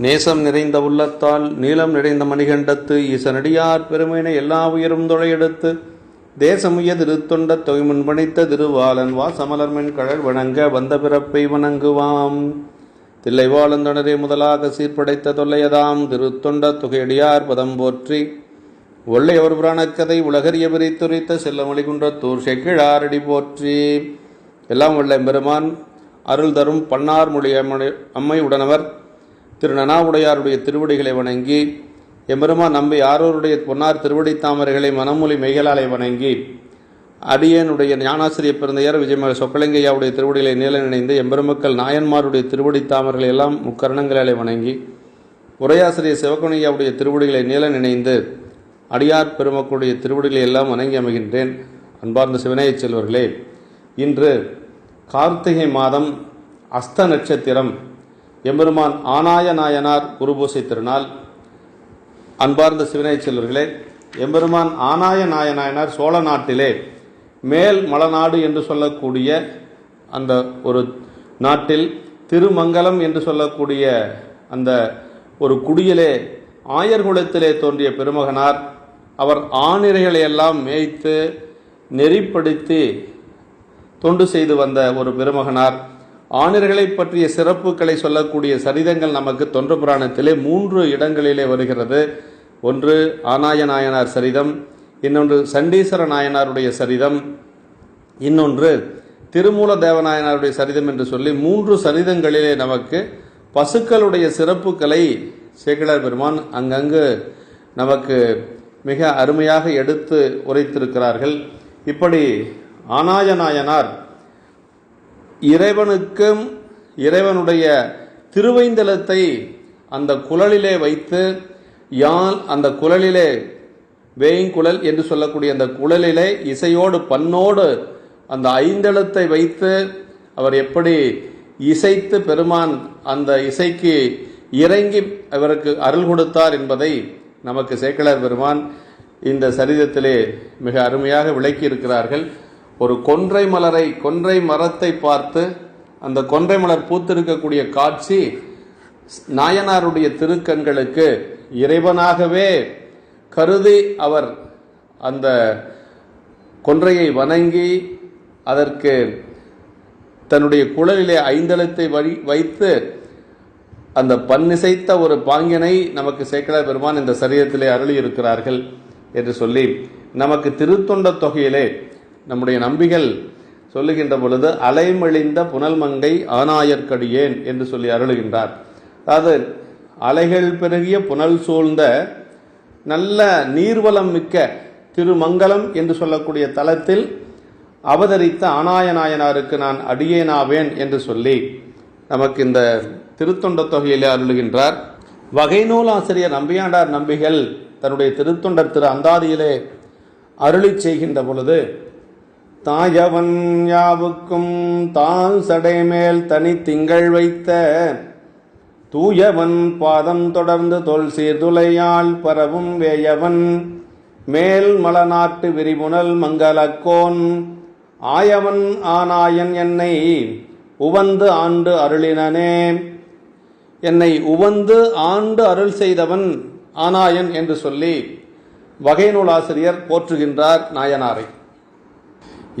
நேசம் நிறைந்த உள்ளத்தால் நீளம் நிறைந்த மணிகண்டத்து ஈசனடியார் பெருமையினை எல்லா உயரும் தொழையெடுத்து தேசமுய திருத்தொண்ட தொகை முன்பணித்த திருவாளன் வாசமலர்மென் கழல் வணங்க வந்த பிறப்பை வணங்குவாம். தில்லைவாளந்தொடரே முதலாக சீர்படைத்த தொல்லையதாம் திருத்தொண்ட தொகையடியார் பதம் போற்றி ஒள்ளையவர் புராணக்கதை உலகறிய பிரித்துரைத்த செல்லமொழிகுன்றத்தூர் செக்கிழாரடி போற்றி. எல்லாம் வல்ல பெருமான் அருள் தரும் பன்னார் மொழி அம்மை உடனவர் திரு நனாவுடையாருடைய திருவடிகளை வணங்கி எம்பெருமான் நம்பி ஆரோருடைய பொன்னார் திருவடி தாமரைகளை மனமொழி மெய்களாலை வணங்கி அடியனுடைய ஞானாசிரியர் பிறந்தையார் விஜயமக சொக்கலிங்கையாவுடைய திருவடிகளை நீல நினைந்து எம்பெருமக்கள் நாயன்மாருடைய திருவடி தாமரைகளை எல்லாம் முக்கரணங்களாலே வணங்கி உரையாசிரியர் சிவகணியாவுடைய திருவடிகளை நீல நினைந்து அடியார் பெருமக்களுடைய திருவடிகளை எல்லாம் வணங்கி அமைகின்றேன். அன்பார்ந்த சிவனைய செல்வர்களே, இன்று கார்த்திகை மாதம் அஸ்த நட்சத்திரம், எம்பெருமான் ஆனாய நாயனார் குருபூசை திருநாள். அன்பார்ந்த சிவனைய செல்வர்களே, எம்பெருமான் ஆனாய நாயனார் சோழ நாட்டிலே மேல் மலநாடு என்று சொல்லக்கூடிய அந்த ஒரு நாட்டில் திருமங்கலம் என்று சொல்லக்கூடிய அந்த ஒரு குடியிலே ஆயர்குலத்திலே தோன்றிய பெருமகனார். அவர் ஆணிரைகளை எல்லாம் மேய்த்து நெறிப்படுத்தி தொண்டு செய்து வந்த ஒரு பெருமகனார். ஆணிரைகளை பற்றிய சிறப்புகளை சொல்லக்கூடிய சரிதங்கள் நமக்கு தொன்று புராணத்திலே 3 இடங்களிலே வருகிறது. ஒன்று ஆனாய நாயனார் சரிதம், இன்னொன்று சண்டீஸ்வர நாயனாருடைய சரிதம், இன்னொன்று திருமூல தேவநாயனாருடைய சரிதம் என்று சொல்லி 3 சரிதங்களிலே நமக்கு பசுக்களுடைய சிறப்புகளை சேக்கிழார் பெருமான் அங்கங்கு நமக்கு மிக அருமையாக எடுத்து உரைத்திருக்கிறார்கள். இப்படி ஆனாய நாயனார் இறைவனுக்கும் இறைவனுடைய திருவைந்தலத்தை அந்த குழலிலே வைத்து அந்த குழலிலே வேய்குழல் என்று சொல்லக்கூடிய அந்த குழலிலே இசையோடு பண்ணோடு அந்த ஐந்தெழுத்தை வைத்து அவர் எப்படி இசைத்து பெருமான் அந்த இசைக்கு இறங்கி அவருக்கு அருள் கொடுத்தார் என்பதை நமக்கு சேக்கிழார் பெருமான் இந்த சரிதத்திலே மிக அருமையாக விளக்கி இருக்கிறார்கள். ஒரு கொன்றை மரத்தை பார்த்து அந்த கொன்றை மலர் பூத்திருக்கக்கூடிய காட்சி நாயனாருடைய திருக்கண்களுக்கு இறைவனாகவே கருதி அவர் அந்த கொன்றையை வணங்கி அதற்கு தன்னுடைய குழலிலே ஐந்தெழுத்தை வைத்து அந்த பன்னிசைத்த ஒரு பாங்கினை நமக்கு சேக்கிழார் பெருமான் இந்த சரீரத்திலே அருளி இருக்கிறார்கள் என்று சொல்லி நமக்கு திருத்தொண்ட தொகையிலே நம்முடைய நம்பிகள் சொல்லுகின்ற பொழுது அலைமெளிந்த புனல்மங்கை ஆனாயற்கடியேன் என்று சொல்லி அருளுகின்றார். அதாவது அலைகள் பெருகிய புனல் சூழ்ந்த நல்ல நீர்வளம் மிக்க திருமங்கலம் என்று சொல்லக்கூடிய தலத்தில் அவதரித்த ஆனாய நாயனாருக்கு நான் அடியேனாவேன் என்று சொல்லி நமக்கு இந்த திருத்தொண்ட தொகையிலே அருளுகின்றார். வகை நூல் ஆசிரியர் நம்பியாண்டார் நம்பிகள் தன்னுடைய திருத்தொண்டர் திரு அந்தாதியிலே அருளி செய்கின்ற பொழுது தாயவன் யாவுக்கும் தாழ் சடைமேல் தனி திங்கள் வைத்த தூயவன் பாதம் தொடர்ந்து தொல் சீர்துளையால் பரவும் வேயவன் மேல் மலநாட்டு விரிபுணல் மங்களக்கோன் ஆயவன் ஆனாயன் என்னை உவந்து ஆண்டு அருளினனே. என்னை உவந்து ஆண்டு அருள் செய்தவன் ஆனாயன் என்று சொல்லி வகை நூலாசிரியர் போற்றுகின்றார் நாயனாரை.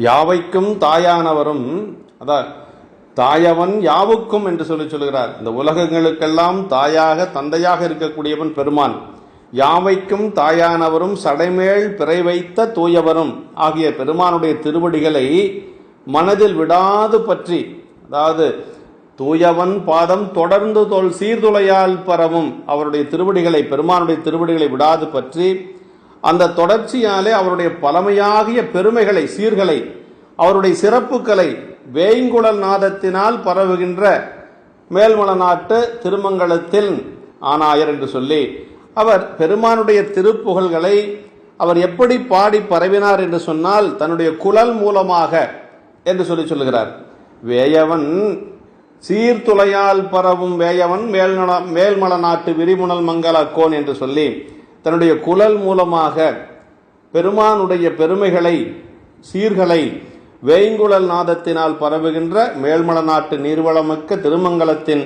யாவைக்கும் தாயானவரும், அதான் தாயவன் யாவுக்கும் என்று சொல்லுகிறார். இந்த உலகங்களுக்கெல்லாம் தாயாக தந்தையாக இருக்கக்கூடியவன் பெருமான். யாவைக்கும் தாயானவரும் சடைமேல் பிறை வைத்த தூயவரும் ஆகிய பெருமானுடைய திருவடிகளை மனதில் விடாது பற்றி, அதாவது தூயவன் பாதம் தொடர்ந்து தொல் சீர்துளையால் பரவும் அவருடைய திருவடிகளை, பெருமானுடைய திருவடிகளை விடாது பற்றி அந்த தொடர்ச்சியாலே அவருடைய பழமையாகிய பெருமைகளை, சீர்களை, அவருடைய சிறப்புகளை வேய்குழல் நாதத்தினால் பரவுகின்ற மேல்மல நாட்டு திருமங்கலத்தில் ஆனாயர் என்று சொல்லி அவர் பெருமானுடைய திருப்புகழ்களை அவர் எப்படி பாடி பரவினார் என்று சொன்னால் தன்னுடைய குழல் மூலமாக என்று சொல்லுகிறார். வேயவன் சீர்துளையால் பரவும் வேயவன் மேல்மல நாட்டு விரிமுணல் மங்களக்கோன் என்று சொல்லி தன்னுடைய குழல் மூலமாக பெருமானுடைய பெருமைகளை, சீர்களை வேய்குழல் நாதத்தினால் பரவுகின்ற மேல்மல நாட்டு நீர்வளமிக்க திருமங்கலத்தின்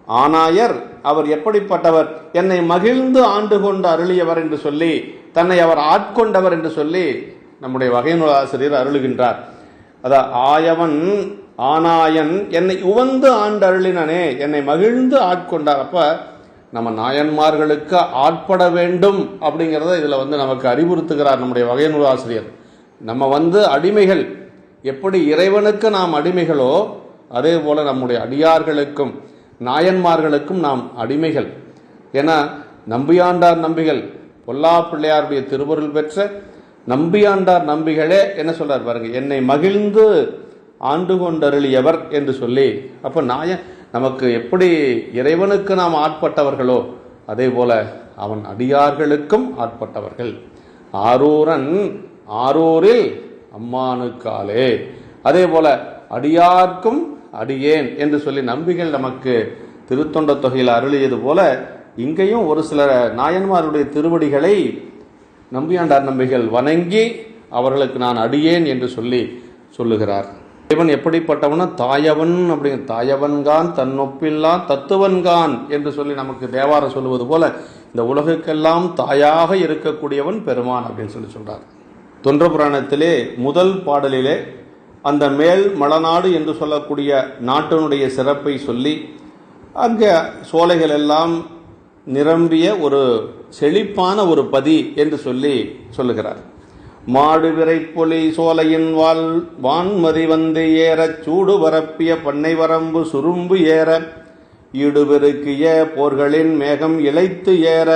ஆனாயர் அவர் எப்படிப்பட்டவர், என்னை மகிழ்ந்து ஆண்டு கொண்டு அருளியவர் என்று சொல்லி, தன்னை அவர் ஆட்கொண்டவர் என்று சொல்லி நம்முடைய வகை நூலாசிரியர் அருளுகின்றார். அதான் ஆயவன் ஆனாயன் என்னை உவந்து ஆண்டு அருளினனே, என்னை மகிழ்ந்து ஆட்கொண்டார். அப்ப நம்ம நாயன்மார்களுக்கு ஆட்பட வேண்டும் அப்படிங்கிறத இதில் நமக்கு அறிவுறுத்துகிறார் நம்முடைய வகை நூலாசிரியர். நம்ம அடிமைகள், எப்படி இறைவனுக்கு நாம் அடிமைகளோ அதே போல நம்முடைய அடியார்களுக்கும் நாயன்மார்களுக்கும் நாம் அடிமைகள். ஏன்னா நம்பியாண்டார் நம்பிகள், பொல்லா பிள்ளையாருடைய திருவருள் பெற்ற நம்பியாண்டார் நம்பிகளே என்ன சொல்றார் பாருங்க, என்னை மகிழ்ந்து ஆண்டு கொண்டருளியவர் என்று சொல்லி. அப்ப நமக்கு எப்படி இறைவனுக்கு நாம் ஆட்பட்டவர்களோ அதே போல அவன் அடியார்களுக்கும் ஆட்பட்டவர்கள். ஆரூரன் ஆரூரில் அம்மானுக்காலே, அதே போல அடியார்க்கும் அடியேன் என்று சொல்லி நம்பிகள் நமக்கு திருத்தொண்ட தொகையில் அருளியது போல இங்கேயும் ஒரு சில நாயன்மாருடைய திருவடிகளை நம்பியாண்டார் நம்பிகள் வணங்கி அவர்களுக்கு நான் அடியேன் என்று சொல்லி சொல்லுகிறார். இவன் எப்படிப்பட்டவனா தாயவன் அப்படிங்கிற, தாயவன்கான் தன்னொப்பில்லா தத்துவன்கான் என்று சொல்லி நமக்கு தேவாரம் சொல்லுவது போல இந்த உலகுக்கெல்லாம் தாயாக இருக்கக்கூடியவன் பெருமான் அப்படின்னு சொல்லி சொல்றார். தொன்ற புராணத்திலே முதல் பாடலிலே அந்த மேல் மலநாடு என்று சொல்லக்கூடிய நாட்டினுடைய சிறப்பை சொல்லி அங்கே சோலைகள் எல்லாம் நிரம்பிய ஒரு செழிப்பான ஒரு பதி என்று சொல்லி சொல்லுகிறார். மாடு விரைப்பொலி சோலையின் வான்மதி வந்து ஏற சூடு வரப்பிய பண்ணை வரம்பு சுரும்பு ஏற ஈடுபெருக்கிய போர்களின் மேகம் இழைத்து ஏற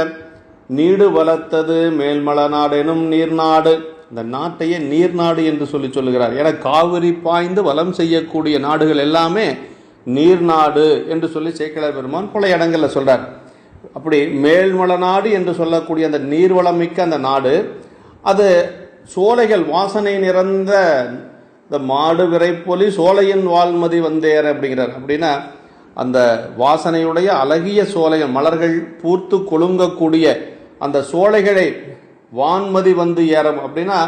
நீடு வளர்த்தது மேல்மலநாடெனும் நீர்நாடு. இந்த நாட்டையே நீர்நாடு என்று சொல்லி சொல்லுகிறார். ஏன்னா காவிரி பாய்ந்து வளம் செய்யக்கூடிய நாடுகள் எல்லாமே நீர்நாடு என்று சொல்லி சேக்கிழார் பெருமான் பல இடங்களில் சொல்றார். அப்படி மேல்மலநாடு என்று சொல்லக்கூடிய அந்த நீர்வளம் மிக்க அந்த நாடு, அது சோலைகள் வாசனை நிறைந்த இந்த மாடு விரைப்பொலி சோலையின் வால்மதி வந்தேற அப்படிங்கிறார். அப்படின்னா அந்த வாசனையுடைய அழகிய சோலைகள், மலர்கள் பூர்த்து கொழுங்கக்கூடிய அந்த சோலைகளை வான்மதி வந்து ஏறும் அப்படின்னா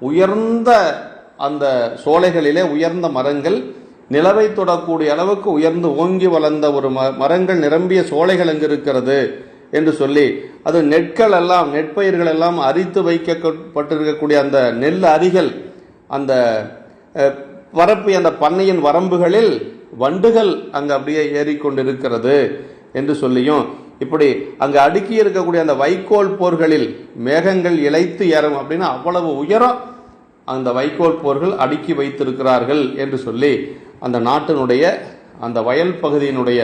உயர்ந்த அந்த சோலைகளிலே உயர்ந்த மரங்கள், நிலவை தொடக்கூடிய அளவுக்கு உயர்ந்து ஓங்கி வளர்ந்த ஒரு மரங்கள் நிரம்பிய சோலைகள் அங்கு இருக்கிறது என்று சொல்லி, அது நெற்கள் எல்லாம் நெற்பயிர்கள் எல்லாம் அரித்து வைக்கப்பட்டிருக்கக்கூடிய அந்த நெல் அரிகள், அந்த வரப்பு அந்த பண்ணையின் வரம்புகளில் வண்டுகள் அங்கு அப்படியே ஏறிக்கொண்டிருக்கிறது என்று சொல்லியும், இப்படி அங்கு அடுக்கி இருக்கக்கூடிய அந்த வைக்கோல் போர்களில் மேகங்கள் இழைத்து ஏறும் அப்படின்னா அவ்வளவு உயரம் அந்த வைக்கோல் போர்கள் அடுக்கி வைத்திருக்கிறார்கள் என்று சொல்லி அந்த நாட்டினுடைய அந்த வயல் பகுதியினுடைய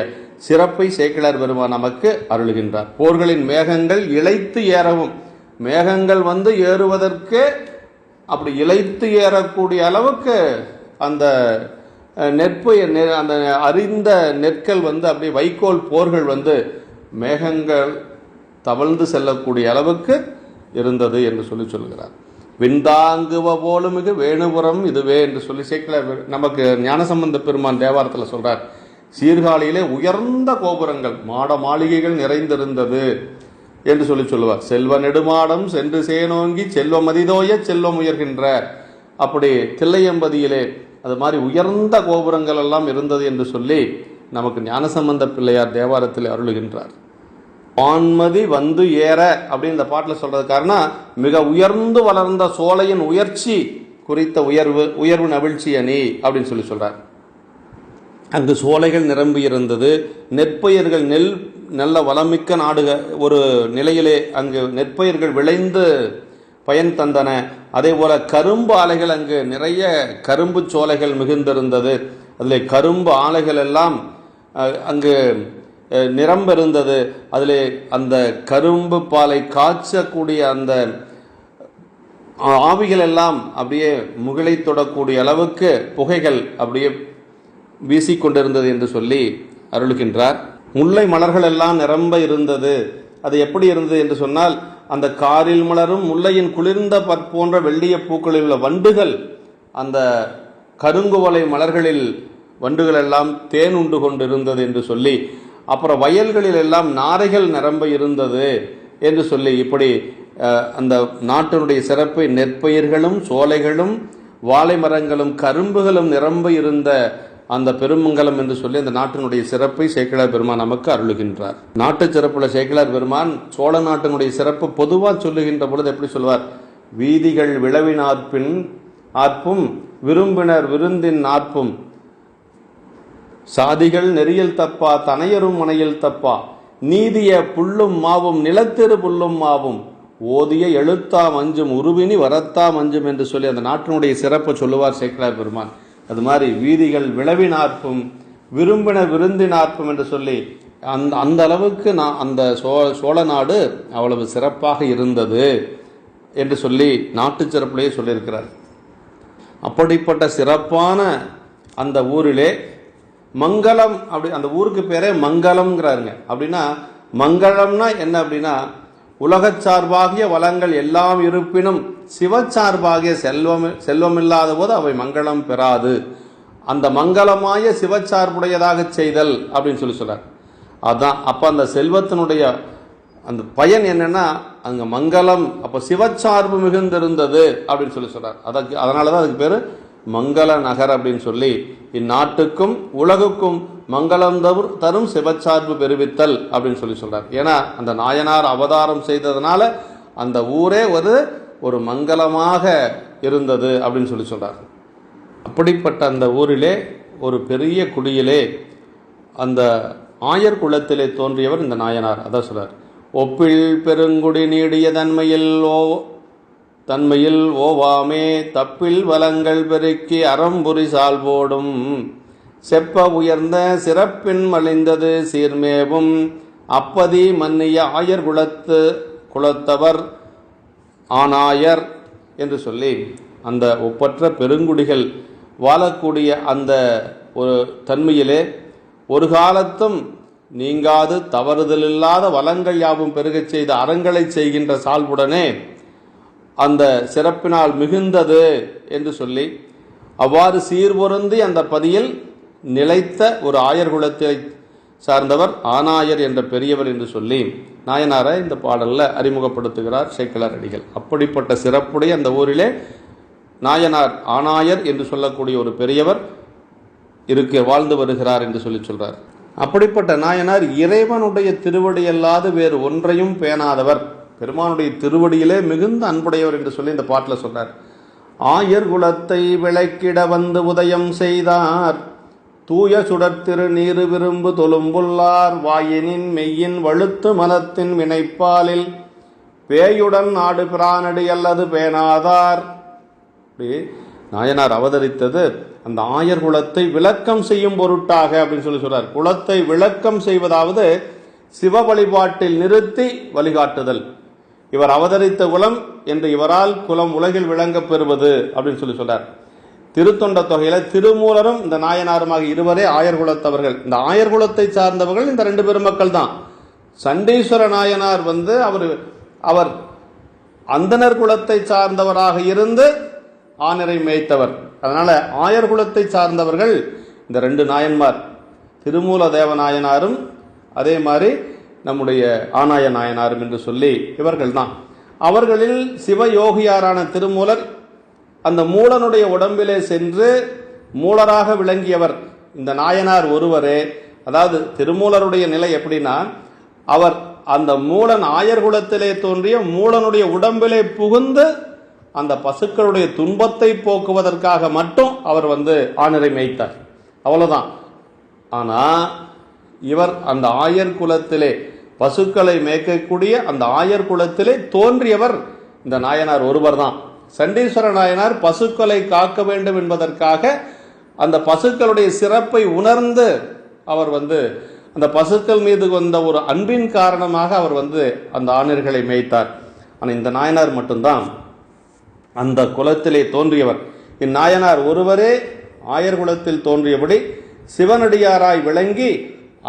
சிறப்பை சேக்கிழார் பெருமான் நமக்கு அருளுகின்றார். போர்களின் மேகங்கள் இழைத்து ஏறவும், மேகங்கள் ஏறுவதற்கு அப்படி இழைத்து ஏறக்கூடிய அளவுக்கு அந்த அந்த அறிந்த நெற்கள் அப்படி வைக்கோல் போர்கள் மேகங்கள் தவழ்ந்து செல்லக்கூடிய அளவுக்கு இருந்தது என்று சொல்லி சொல்கிறார். விந்தாங்குவ போலுமிகு வேணுபுரம் இதுவே என்று சொல்லி சேக்கிழார் நமக்கு ஞானசம்பந்த பெருமான் தேவாரத்தில் சொல்றார். சீர்காழியிலே உயர்ந்த கோபுரங்கள் மாட மாளிகைகள் நிறைந்திருந்தது என்று சொல்லி சொல்லுவார். செல்வ நெடுமாடம் சென்று சேனோங்கி செல்வம் மதிதோய செல்வம் உயர்கின்ற, அப்படி தில்லையம்பதியிலே அது மாதிரி உயர்ந்த கோபுரங்கள் எல்லாம் இருந்தது என்று சொல்லி நமக்கு ஞானசம்பந்த பிள்ளையார் தேவாரத்தில் அருளுகின்றார். வான்மதி வந்து ஏற அப்படின்னு இந்த பாட்டில் சொல்றது காரணம், மிக உயர்ந்து வளர்ந்த சோலையின் உயர்ச்சி குறித்த உயர்வு நவிழ்ச்சி அணி அப்படின்னு சொல்லி சொல்றார். அங்கு சோலைகள் நிரம்பி இருந்தது, நெற்பயிர்கள் நல்ல வளமிக்க ஒரு நிலையிலே அங்கு நெற்பயிர்கள் விளைந்து பயன் தந்தன. அதே போல கரும்பு ஆலைகள், அங்கு நிறைய கரும்பு சோலைகள் மிகுந்திருந்தது. அதில் கரும்பு ஆலைகள் எல்லாம் அங்கு நிரம்ப இருந்தது. அதில் அந்த கரும்பு பாலை காய்ச்சக்கூடிய அந்த ஆவிகள் எல்லாம் அப்படியே முகிலை தொடக்கூடிய அளவுக்கு புகைகள் அப்படியே வீசிக்கொண்டிருந்தது என்று சொல்லி அருளுகின்றார். முல்லை மலர்கள் எல்லாம் நிரம்ப இருந்தது. அது எப்படி இருந்தது என்று சொன்னால், அந்த காரில் மலரும் முல்லையின் குளிர்ந்த போன்ற வெள்ளிய பூக்களில் உள்ள வண்டுகள், அந்த கருங்குவலை மலர்களில் வண்டுகள் எல்லாம் தேன் உண்டு கொண்டிருந்தது என்று சொல்லி, அப்புறம் வயல்களில் எல்லாம் நாரைகள் நிரம்ப இருந்தது என்று சொல்லி, இப்படி அந்த நாட்டினுடைய சிறப்பை நெற்பயிர்களும் சோலைகளும் வாழை மரங்களும் கரும்புகளும் நிரம்ப இருந்த அந்த பெருமங்கலம் என்று சொல்லி அந்த நாட்டினுடைய சிறப்பை சேக்கிழார் பெருமான் நமக்கு அருளுகின்றார். நாட்டு சிறப்புல சேக்கிழார் பெருமான் சோழ நாட்டினுடைய சிறப்பு பொதுவாக சொல்லுகின்ற பொழுது எப்படி சொல்வார்? வீதிகள் விளவினார்பின் ஆர்ப்பும் விரும்பினர் விருந்தின் ஆர்ப்பும் சாதிகள் நெறியில் தப்பா தனையரும் மனையில் தப்பா நீதிய புல்லும் மாவும் நிலத்திரு புல்லும் மாவும் ஓதிய எழுத்தா மஞ்சும் உருவினி வரத்தா மஞ்சும் என்று சொல்லி அந்த நாட்டினுடைய சிறப்பை சொல்லுவார் சேக்கிழார் பெருமான். அது மாதிரி வீதிகள் விளவினார்ப்பும் விரும்பின விருந்தினார்ப்பும் என்று சொல்லி அந்த அளவுக்கு அந்த சோழ நாடு அவ்வளவு சிறப்பாக இருந்தது என்று சொல்லி நாட்டு சிறப்பிலேயே சொல்லியிருக்கிறார். அப்படிப்பட்ட சிறப்பான அந்த ஊரிலே மங்களம், அப்படி அந்த ஊருக்கு பேரே மங்களம்ங்கிறாருங்க. அப்படின்னா மங்களம்னா என்ன அப்படின்னா, உலகச் சார்பாகிய வளங்கள் எல்லாம் இருப்பினும் சிவச்சார்பாகிய செல்வம் இல்லாத போது அவை மங்களம் பெறாது, அந்த மங்களமாய சிவச்சார்புடையதாக செய்தல் அப்படின்னு சொல்லி சொல்றார். அதான் அப்ப அந்த செல்வத்தினுடைய அந்த பயன் என்னன்னா, அங்க மங்களம், அப்ப சிவச்சார்பு மிகுந்திருந்தது அப்படின்னு சொல்லி சொல்றார். அதனாலதான் அதுக்கு பேரு மங்கள நகர் அப்படின்னு சொல்லி, இந்நாட்டுக்கும் உலகுக்கும் மங்களம் தரும் சிவச்சார்பு பெருவித்தல் அப்படின்னு சொல்லி சொல்றார். ஏன்னா அந்த நாயனார் அவதாரம் செய்ததுனால அந்த ஊரே ஒரு மங்களமாக இருந்தது அப்படின்னு சொல்லி சொல்றார். அப்படிப்பட்ட அந்த ஊரிலே ஒரு பெரிய குடியிலே அந்த ஆயர் குலத்திலே தோன்றியவர் இந்த நாயனார். அதான் சொல்றார், ஒப்பில் பெருங்குடி நீடிய தன்மையில் ஓவாமே தப்பில் வளங்கள் பெருக்கி அறம்புரி சால்போடும் செப்ப உயர்ந்த சிறப்பின் மலிந்தது சீர்மேவும் அப்பதி மன்னிய ஆயர் குலத்தவர் ஆனாயர் என்று சொல்லி அந்த ஒப்பற்ற பெருங்குடிகள் வாழக்கூடிய அந்த ஒரு தன்மையிலே ஒரு காலத்தும் நீங்காது தவறுதலில்லாத வளங்கள் யாவும் பெருகச் செய்த அறங்களை செய்கின்ற சால்புடனே அந்த சிறப்பினால் மிகுந்தது என்று சொல்லி, அவ்வாறு சீர்பொருந்தி அந்த பதியில் நிலைத்த ஒரு ஆயர் குலத்தை சார்ந்தவர் ஆனாயர் என்ற பெரியவர் என்று சொல்லி நாயனாரை இந்த பாடல்ல அறிமுகப்படுத்துகிறார் சேக்கிழார் அடிகள். அப்படிப்பட்ட சிறப்புடைய அந்த ஊரிலே நாயனார் ஆனாயர் என்று சொல்லக்கூடிய ஒரு பெரியவர் வாழ்ந்து வருகிறார் என்று சொல்லி சொல்றார். அப்படிப்பட்ட நாயனார் இறைவனுடைய திருவடி அல்லாது வேறு ஒன்றையும் பேணாதவர், பெருமானுடைய திருவடியிலே மிகுந்த அன்புடையவர் என்று சொல்லி இந்த பாட்டில் சொல்றார். ஆயர் குலத்தை விளக்கிட வந்து உதயம் செய்தார், தூய சுடர்த்திரு நீரு விரும்பு தொழும்புள்ளார், வாயினின் மெய்யின் வழுத்து மனத்தின் வினைப்பாலில் பேயுடன் நாடு பிரானடி அல்லது பேணாதார். நாயனார் அவதரித்தது அந்த ஆயர் குலத்தை விளக்கம் செய்யும் பொருட்டாக அப்படின்னு சொல்லி சொல்றார். குலத்தை விளக்கம் செய்வதாவது சிவ வழிபாட்டில் நிறுத்தி வழிகாட்டுதல். இவர் அவதரித்த குலம் என்று இவரால் குலம் உலகில் விளங்க பெறுவது அப்படின்னு சொல்லி சொல்றார். திருத்தொண்ட தொகையில திருமூலரும் இந்த நாயனாருமாக இருவரே ஆயர் குலத்தவர்கள். இந்த ஆயர் குலத்தை சார்ந்தவர்கள் இந்த ரெண்டு பெருமக்கள் தான். சண்டீஸ்வர நாயனார் அவர் அந்தனர் குலத்தை சார்ந்தவராக இருந்து ஆனரை மேய்த்தவர். அதனால ஆயர் குலத்தை சார்ந்தவர்கள் இந்த ரெண்டு நாயன்மார், திருமூல தேவ நாயனாரும் அதே மாதிரி நம்முடைய ஆனாய நாயனாரும் என்று சொல்லி இவர்கள் தான். அவர்களில் சிவயோகியாரான திருமூலர் அந்த மூலனுடைய உடம்பிலே சென்று மூலராக விளங்கியவர் இந்த நாயனார் ஒருவரே. அதாவது திருமூலருடைய நிலை எப்படின்னா, அவர் அந்த மூலன் ஆயர் குலத்திலே தோன்றிய மூலனுடைய உடம்பிலே புகுந்து அந்த பசுக்களுடைய துன்பத்தை போக்குவதற்காக மட்டும் அவர் ஆணரை மேய்த்தார், அவ்வளவுதான். ஆனா இவர் அந்த ஆயர் குலத்திலே பசுக்களை மேய்க்கக்கூடிய அந்த ஆயர் குலத்திலே தோன்றியவர் இந்த நாயனார் ஒருவர் தான். சண்டீஸ்வர நாயனார் பசுக்களை காக்க வேண்டும் என்பதற்காக அந்த பசுக்களுடைய சிறப்பை உணர்ந்து அவர் அந்த பசுக்கள் மீது வந்த ஒரு அன்பின் காரணமாக அவர் அந்த ஆணர்களை மேய்த்தார். ஆனால் இந்த நாயனார் மட்டும்தான் அந்த குலத்திலே தோன்றியவர். இந்நாயனார் ஒருவரே ஆயர் குலத்தில் தோன்றியபடி சிவனடியாராய் விளங்கி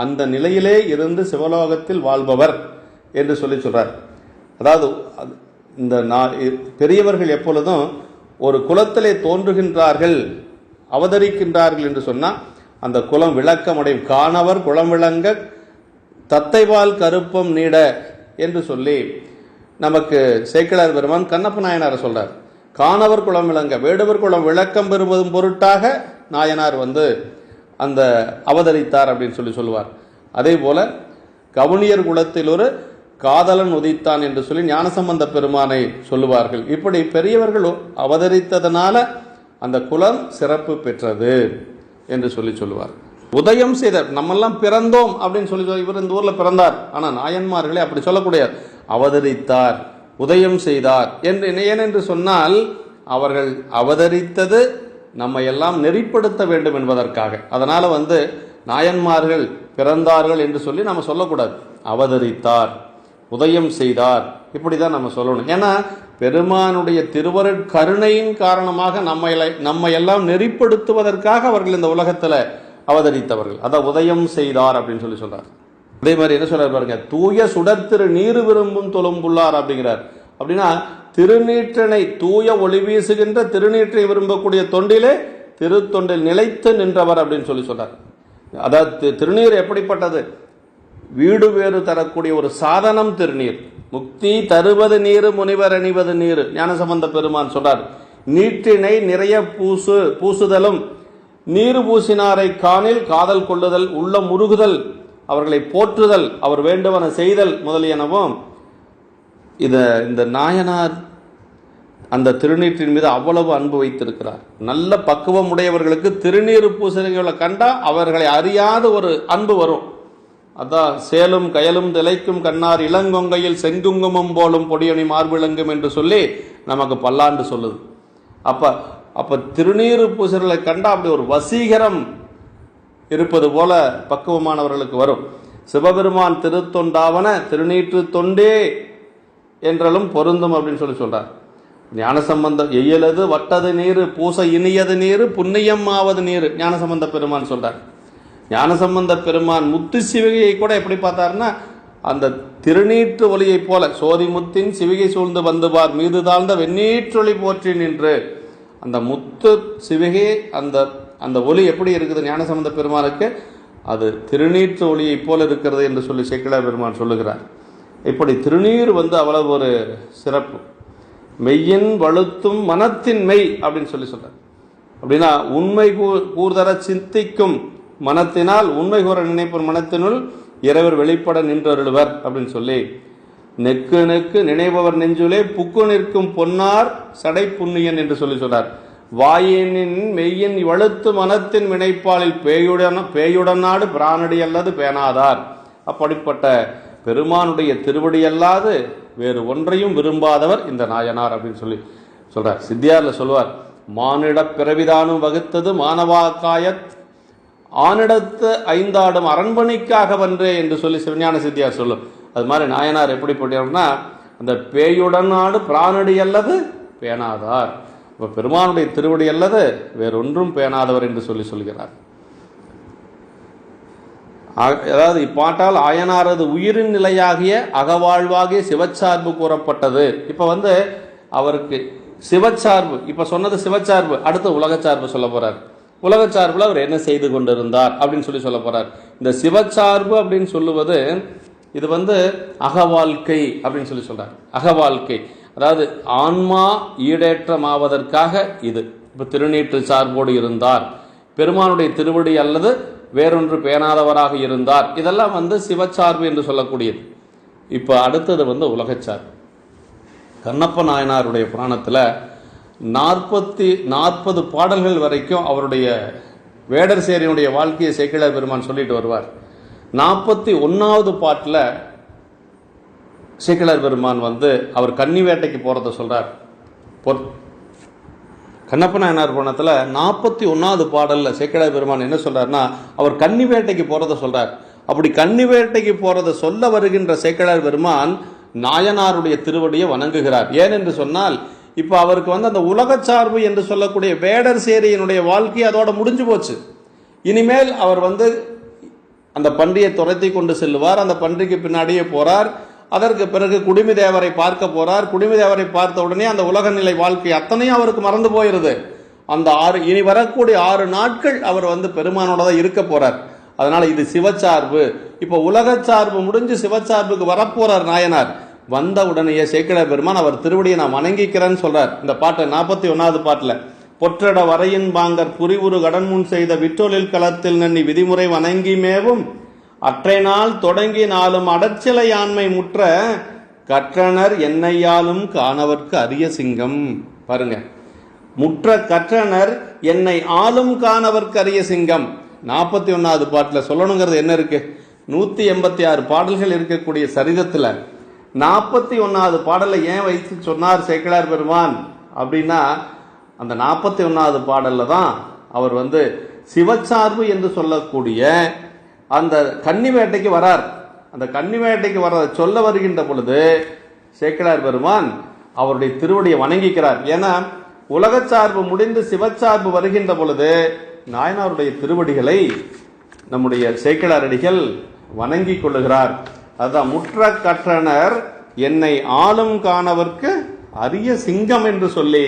அந்த நிலையிலே இருந்து சிவலோகத்தில் வாழ்பவர் என்று சொல்லி சொல்றார். அதாவது இந்த பெரியவர்கள் எப்பொழுதும் ஒரு குலத்திலே தோன்றுகின்றார்கள், அவதரிக்கின்றார்கள் என்று சொன்னால் அந்த குலம் விளக்கமடையும். காணவர் குலம் விளங்க தத்தைவால் கருப்பம் நீட என்று சொல்லி நமக்கு சேக்கிழார் பெருமான் கண்ணப்ப நாயனார் சொல்றார். காணவர் குலம் விளங்க, வேடுவர் குலம் விளக்கம் பெறுவதும் பொருட்டாக நாயனார் அந்த அவதரித்தார் அப்படின்னு சொல்லுவார். அதே போல கவுனியர் குலத்தில் ஒரு காதலன் உதித்தான் என்று சொல்லி ஞானசம்பந்த பெருமானை சொல்லுவார்கள். இப்படி பெரியவர்கள் அவதரித்ததனால அந்த குலம் சிறப்பு பெற்றது என்று சொல்லுவார். உதயம் செய்த நம்மெல்லாம் பிறந்தோம் அப்படின்னு சொல்லி இவர் இந்த ஊர்ல பிறந்தார், ஆனா நாயன்மார்களே அப்படி சொல்லக்கூடாது. அவதரித்தார், உதயம் செய்தார் என்று ஏனென்று சொன்னால் அவர்கள் அவதரித்தது நம்ம எல்லாம் நெறிப்படுத்த வேண்டும் என்பதற்காக. அதனால நாயன்மார்கள் பிறந்தார்கள் என்று சொல்லி நம்ம சொல்லக்கூடாது. அவதரித்தார், உதயம் செய்தார், இப்படிதான் நம்ம சொல்லணும். ஏன்னா பெருமானுடைய திருவருட்கருணையின் காரணமாக நம்ம எல்லாம் நெறிப்படுத்துவதற்காக அவர்கள் இந்த உலகத்துல அவதரித்தவர்கள். அதான் உதயம் செய்தார் அப்படின்னு சொல்றார். அதே மாதிரி என்ன சொல்றாரு பாருங்க, தூய சுடர்திரு நீரு விரும்பும் தொழும்புள்ளார் அப்படிங்கிறார். அப்படின்னா திருநீற்றனை தூய ஒளி வீசுகின்ற திருநீற்றை விரும்பக்கூடிய தொண்டிலே திருத்தொண்டில் நிலைத்து நின்றவர் அப்படின்னு சொல்றார். அதாவது திருநீர் எப்படிப்பட்டது? வீடு வேறு தரக்கூடிய ஒரு சாதனம் திருநீர். முக்தி தருவது நீரு, முனிவர் அணிவது நீரு. ஞானசம்பந்த பெருமான் சொல்றார், நீற்றினை நிறைய பூசுதலும் நீரு பூசினாரை காணில் காதல் கொள்ளுதல், உள்ள முருகுதல், அவர்களை போற்றுதல், அவர் வேண்டுவன செய்தல் முதலியனவும். இந்த நாயனார் அந்த திருநீற்றின் மீது அவ்வளவு அன்பு வைத்திருக்கிறார். நல்ல பக்குவம் உடையவர்களுக்கு திருநீர் பூசணிகளை கண்டா அவர்களை அறியாத ஒரு அன்பு வரும். அதான் சேலும் கயலும் திளைக்கும் கண்ணார் இளங்கொங்கையில் செங்குங்குமம் போலும் பொடியணி மார்பிளங்கும் என்று சொல்லி நமக்கு பல்லாண்டு சொல்லுது. அப்ப திருநீர் பூசர்களை கண்டா அப்படி ஒரு வசீகரம் இருப்பது போல பக்குவமானவர்களுக்கு வரும். சிவபெருமான் திருத்தொண்டாவன திருநீற்று தொண்டே என்றாலும் பொருந்தும் அப்படின்னு சொல்றார். ஞானசம்பந்தம் எய்யலது வட்டது நீரு பூச இனியது நீரு புண்ணியம் ஆவது நீரு ஞானசம்பந்த பெருமான் சொல்றார். ஞானசம்பந்த பெருமான் முத்து சிவிகையை கூட எப்படி பார்த்தாருன்னா அந்த திருநீற்று ஒளியை போல சோதி முத்தின் சிவிகை சூழ்ந்து வந்துபார் மீது தாழ்ந்த வெந்நீற்றொளி போற்றி நின்று அந்த முத்து சிவிகை அந்த ஒளி எப்படி இருக்குது ஞானசம்பந்த பெருமானுக்கு? அது திருநீற்று ஒளியை போல இருக்கிறது என்று சொல்லி சேக்கிழார் பெருமான் சொல்லுகிறார். இப்படி திருநீர் அவ்வளவு ஒரு சிறப்பு. மெய்யின் வலுத்தும் மனத்தின் மெய் அப்படின்னு சொல்றார். அப்படின்னா உண்மை கூர்தர சிந்திக்கும் மனத்தினால் உண்மை கூற நினைப்போர் மனத்தினுள் இறைவர் வெளிப்பட நின்றருள்வர் அப்படின்னு சொல்லி நெக்கு நெக்கு நினைப்பவர் நெஞ்சுலே புக்கு நிற்கும் பொன்னார் சடை புண்ணியன் என்று சொல்றார். வாயினின் மெய்யின் வலுத்து மனத்தின் வினைப்பாலில் பேயுடன் நாடு பிரானடி அல்லது பேணாதார். அப்படிப்பட்ட பெருமானுடைய திருவடி அல்லாது வேறு ஒன்றையும் விரும்பாதவர் இந்த நாயனார் அப்படின்னு சொல்றார். சித்தியார்ல சொல்வார், மானிட பிறவிதானும் வகுத்தது மானவா காயத் ஆனிடத்து ஐந்தாடும் அரண்மனைக்காக வன்றே என்று சொல்லி சிவஞான சித்தியார் சொல்லும். அது மாதிரி நாயனார் எப்படி போட்டார்னா அந்த பேயுடன் நாடு பிரானடி அல்லது பேணாதார். இப்ப பெருமானுடைய திருவடி அல்லது வேறொன்றும் பேணாதவர் என்று சொல்கிறார். அதாவது இப்பாட்டால் ஆயனாரது உயிரின் நிலையாகிய அகவாழ்வாகிய சிவச்சார்பு கூறப்பட்டது. இப்ப அவருக்கு சிவச்சார்பு, இப்ப சொன்னது சிவச்சார்பு, அடுத்து உலகச்சார்பு சொல்ல போறார். உலகச்சார்புல அவர் என்ன செய்து கொண்டிருந்தார் அப்படின்னு சொல்ல போறார். இந்த சிவச்சார்பு அப்படின்னு சொல்லுவது இது அகவாழ்க்கை அப்படின்னு சொல்றார். அகவாழ்க்கை அதாவது ஆன்மா ஈடேற்றமாவதற்காக இது. இப்ப திருநீற்று சார்போடு இருந்தார், பெருமானுடைய திருவடி அல்லது வேறொன்று பேணாதவராக இருந்தார், இதெல்லாம் சிவச்சார்பு என்று சொல்லக்கூடியது. இப்ப அடுத்தது உலகச்சார்பு. கண்ணப்ப நாயனாருடைய புராணத்துல 40 பாடல்கள் வரைக்கும் அவருடைய வேடர் சேரியினுடைய வாழ்க்கையை சேக்கிழார் பெருமான் சொல்லிட்டு வருவார். 41வது பாட்டுல சேக்கிழார் பெருமான் அவர் கன்னி வேட்டைக்கு போறத சொல்றார். கண்ணப்ப நாயனார் புராணத்துல 41வது பாடல்ல சேக்கிழார் பெருமான் என்ன சொல்றாருன்னா அவர் கன்னி வேட்டைக்கு போறத சொல்றார். அப்படி கன்னி வேட்டைக்கு போறத சொல்ல வருகின்ற சேக்கிழார் பெருமான் நாயனாருடைய திருவடியை வணங்குகிறார். ஏனென்று சொன்னால் இப்ப அவருக்கு அந்த உலகச்சார்பு என்று சொல்லக்கூடிய வேடர் சேரியினுடைய வாழ்க்கை அதோட முடிஞ்சு போச்சு. இனிமேல் அவர் அந்த பன்றியை துரத்தி கொண்டு செல்லுவார், அந்த பன்றிக்கு பின்னாடியே போறார். அதற்கு பிறகு குடிமி தேவரை பார்க்க போறார். குடிமி தேவரை பார்த்த உடனே அந்த உலக நிலை வாழ்க்கை அத்தனையும் அவருக்கு மறந்து போயிருது. அந்த இனி வரக்கூடிய 6 நாட்கள் அவர் பெருமானோட தான் இருக்க போறார். அதனால இது சிவச்சார்பு. இப்ப உலகச்சார்பு முடிஞ்சு சிவச்சார்புக்கு வரப்போறார் நாயனார். வந்த உடனேயே சேக்கிழார் பெருமான் அவர் திருவடியை நான் வணங்கிக்கிறேன்னு சொல்றார். இந்த பாட்டு 41வது பாட்டுல பொற்றட வரையின் பாங்கர் புரிவுறு கடன் முன் செய்த விற்றொழில் களத்தில் நன்னி விதிமுறை வணங்கி மேவும் அற்றை நாள் தொடங்கி நாளும் அடற்சிலை ஆண்மை முற்ற கற்றனர் என்னையாலும் காணவர்க்கு அரிய சிங்கம். பாருங்க, முற்ற கற்றனர் என்னை ஆளும் காணவர்க்கு அரிய சிங்கம். 41வது பாட்டில் சொல்லணுங்கிறது என்ன இருக்கு? 186 பாடல்கள் இருக்கக்கூடிய சரிதத்தில் 41வது பாடலை ஏன் வைத்து சொன்னார் சேக்கிழார் பெருமான் அப்படின்னா, அந்த 41வது பாடல்ல தான் அவர் சிவச்சார்பு என்று சொல்லக்கூடிய அந்த கன்னி வேட்டைக்கு வரார். அந்த கன்னி வேட்டைக்கு வர சொல்ல வருகின்ற பொழுது சேக்கிழார் பெருமான் அவருடைய திருவடியை வணங்கிக்கிறார். ஏன்னா உலகச்சார்பு முடிந்து சிவச்சார்பு வருகின்ற பொழுது நாயனாருடைய திருவடிகளை நம்முடைய சேக்கிழார் அடிகள் வணங்கி கொள்ளுகிறார். அதுதான் முற்ற கற்றனர் என்னை ஆளும் காணவர்க்கு அரிய சிங்கம் என்று சொல்லி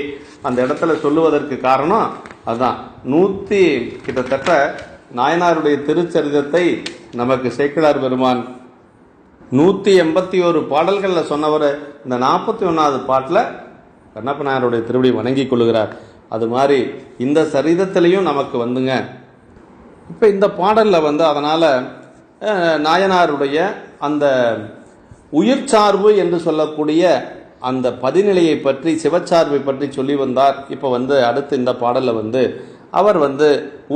அந்த இடத்துல சொல்லுவதற்கு காரணம் அதுதான். கிட்டத்தட்ட நாயனாருடைய திருச்சரிதத்தை நமக்கு சேக்கிழார் பெருமான் 181 பாடல்களில் சொன்னவர் இந்த 41வது பாட்டில் கண்ணப்ப நாயனாருடைய திருவடி வணங்கி கொள்ளுகிறார். அது மாதிரி இந்த சரிதத்திலையும் நமக்கு இப்போ இந்த பாடலில் அதனால நாயனாருடைய அந்த உயிர் சார்பு என்று சொல்லக்கூடிய அந்த பதிநிலையை பற்றி சிவச்சார்பை பற்றி சொல்லி வந்தார். இப்போ அடுத்து இந்த பாடலில் அவர்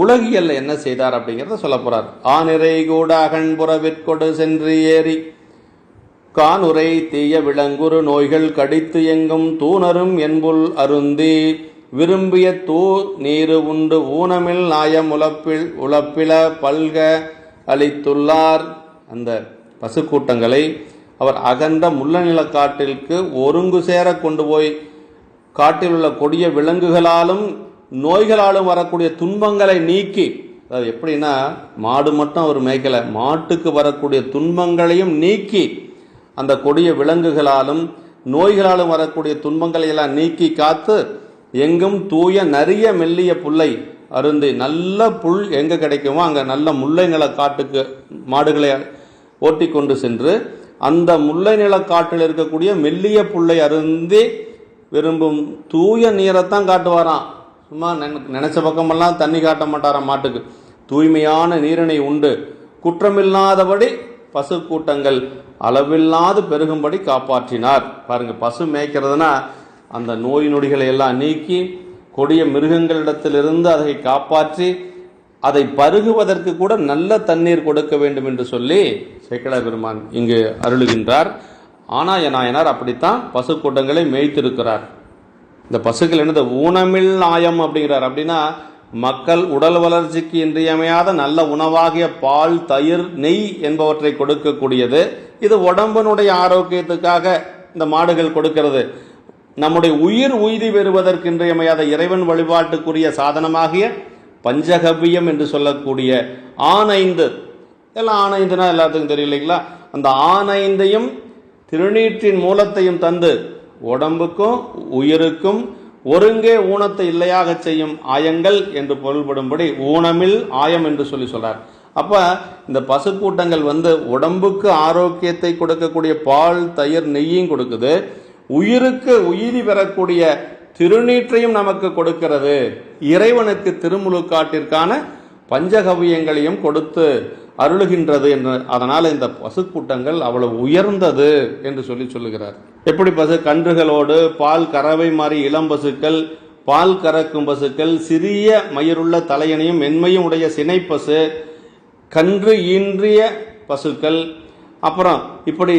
உலகியல்ல என்ன செய்தார் அப்படிங்கிறத சொல்ல போறார். ஆனிரை கூட அகன்புறவிற்கொடு சென்று ஏறி கானுரை தீய விலங்குறு நோய்கள் கடித்து எங்கும் தூணரும் என்புல் அருந்தி விரும்பிய தூ நீரு உண்டு ஊனமில் நாயம் உழப்பில பல்க அளித்துள்ளார். அந்த பசுக்கூட்டங்களை அவர் அகன்ற முள்ள நிலக்காட்டிற்கு ஒருங்கு சேர கொண்டு போய் காட்டில் உள்ள கொடிய விலங்குகளாலும் நோய்களாலும் வரக்கூடிய துன்பங்களை நீக்கி, அதாவது எப்படின்னா மாடு மட்டும் அவர் மேய்க்கல, மாட்டுக்கு வரக்கூடிய துன்பங்களையும் நீக்கி அந்த கொடிய விலங்குகளாலும் நோய்களாலும் வரக்கூடிய துன்பங்களை எல்லாம் நீக்கி காத்து எங்கும் தூய நரிய மெல்லிய புல்லை அருந்தி, நல்ல புல் எங்க கிடைக்குமோ அங்க நல்ல முல்லை நில காட்டுக்கு மாடுகளை ஓட்டி கொண்டு சென்று அந்த முல்லை நில காட்டில் இருக்கக்கூடிய மெல்லிய புல்லை அருந்தி விரும்பும் தூய நீரைத்தான் காட்டுவாராம். சும்மா நினைச்ச பக்கமெல்லாம் தண்ணி காட்ட மாட்டாராம். மாட்டுக்கு தூய்மையான நீரினை உண்டு குற்றமில்லாதபடி பசு கூட்டங்கள் அளவில்லாது பெருகும்படி காப்பாற்றினார். பாருங்க, பசு மேய்க்கிறதுனா அந்த நோய் நொடிகளை எல்லாம் நீக்கி கொடிய மிருகங்களிடத்திலிருந்து அதை காப்பாற்றி அதை பருகுவதற்கு கூட நல்ல தண்ணீர் கொடுக்க வேண்டும் என்று சொல்லி சேக்கிழார் பெருமான் இங்கு அருளுகின்றார். ஆனாய நாயனார் அப்படித்தான் பசு கூட்டங்களை மேய்த்திருக்கிறார். இந்த பசுக்கள் என்னது ஊனமில் நாயம் அப்படிங்கிறார். அப்படின்னா மக்கள் உடல் வளர்ச்சிக்கு இன்றியமையாத நல்ல உணவாகிய பால், தயிர், நெய் என்பவற்றை கொடுக்கக்கூடியது. இது உடம்பினுடைய ஆரோக்கியத்துக்காக இந்த மாடுகள் கொடுக்கிறது. நம்முடைய உயிர் உய்தி பெறுவதற்கு இன்றியமையாத இறைவன் வழிபாட்டுக்குரிய சாதனமாகிய பஞ்சகவ்யம் என்று சொல்லக்கூடிய ஆனைந்து, எல்லாம் ஆனைந்துனா எல்லாத்துக்கும் தெரியும் இல்லைங்களா? அந்த ஆனைந்தையும் திருநீற்றின் மூலத்தையும் தந்து உடம்புக்கும் உயிருக்கும் ஒருங்கே ஊனத்தை இல்லையாக செய்யும் ஆயங்கள் என்று பொருள்படும்படி ஊனமில் ஆயம் என்று சொல்றார். அப்ப இந்த பசு கூட்டங்கள் உடம்புக்கு ஆரோக்கியத்தை கொடுக்கக்கூடிய பால், தயிர், நெய்யும் கொடுக்குது. உயிருக்கு உயிரி பெறக்கூடிய திருநீற்றையும் நமக்கு கொடுக்கிறது. இறைவனுக்கு திருமுழுக்காட்டிற்கான பஞ்சகவியங்களையும் கொடுத்து அருளுகின்றது என்று. அதனால இந்த பசு கூட்டங்கள் அவ்வளவு உயர்ந்தது என்று சொல்லுகிறார். எப்படி பசு கன்றுகளோடு பால் கறவை மாறி இளம் பசுக்கள், பால் கறக்கும் பசுக்கள், சிறிய மயிருள்ள தலையணையும் மென்மையும் உடைய சினைப்பசு, கன்று ஈன்றிய பசுக்கள், அப்புறம் இப்படி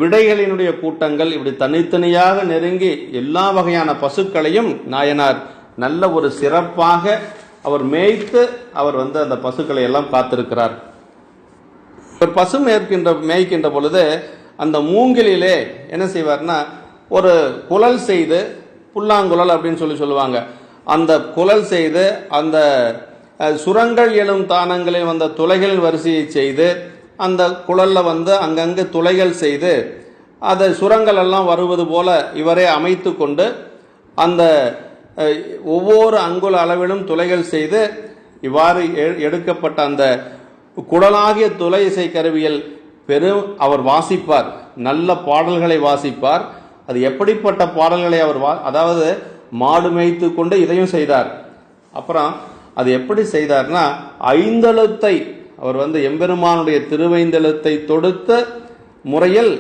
விடைகளினுடைய கூட்டங்கள், இப்படி தனித்தனியாக நெருங்கி எல்லா வகையான பசுக்களையும் நாயனார் நல்ல ஒரு சிறப்பாக அவர் மேய்த்து அவர் அந்த பசுக்களை எல்லாம் காத்திருக்கிறார். ஒரு பசு மேய்க்கின்ற பொழுது அந்த மூங்கிலே என்ன செய்வார்னா ஒரு குழல் செய்து, புல்லாங்குழல் அப்படின்னு சொல்லுவாங்க, அந்த குழல் செய்து அந்த சுரங்கள் எழும் தானங்களில் வந்த துளைகள் வரிசையை செய்து அந்த குழல்ல அங்கங்கு துளைகள் செய்து அதை சுரங்கள் எல்லாம் வருவது போல இவரே அமைத்து கொண்டு அந்த ஒவ்வொரு அங்குல அளவிலும் துளைகள் செய்து இவ்வாறு எடுக்கப்பட்ட அந்த குடலாகிய துளை இசை கருவியல் அவர் வாசிப்பார். நல்ல பாடல்களை வாசிப்பார். அது எப்படிப்பட்ட பாடல்களை அவர் அதாவது மாடு மேய்த்து கொண்டு இதையும் செய்தார். அப்புறம் அது எப்படி செய்தார்னா, ஐந்தெழுத்தை அவர் எம்பெருமானுடைய திருவைந்தெழுத்தை தொடுத்த முறையில்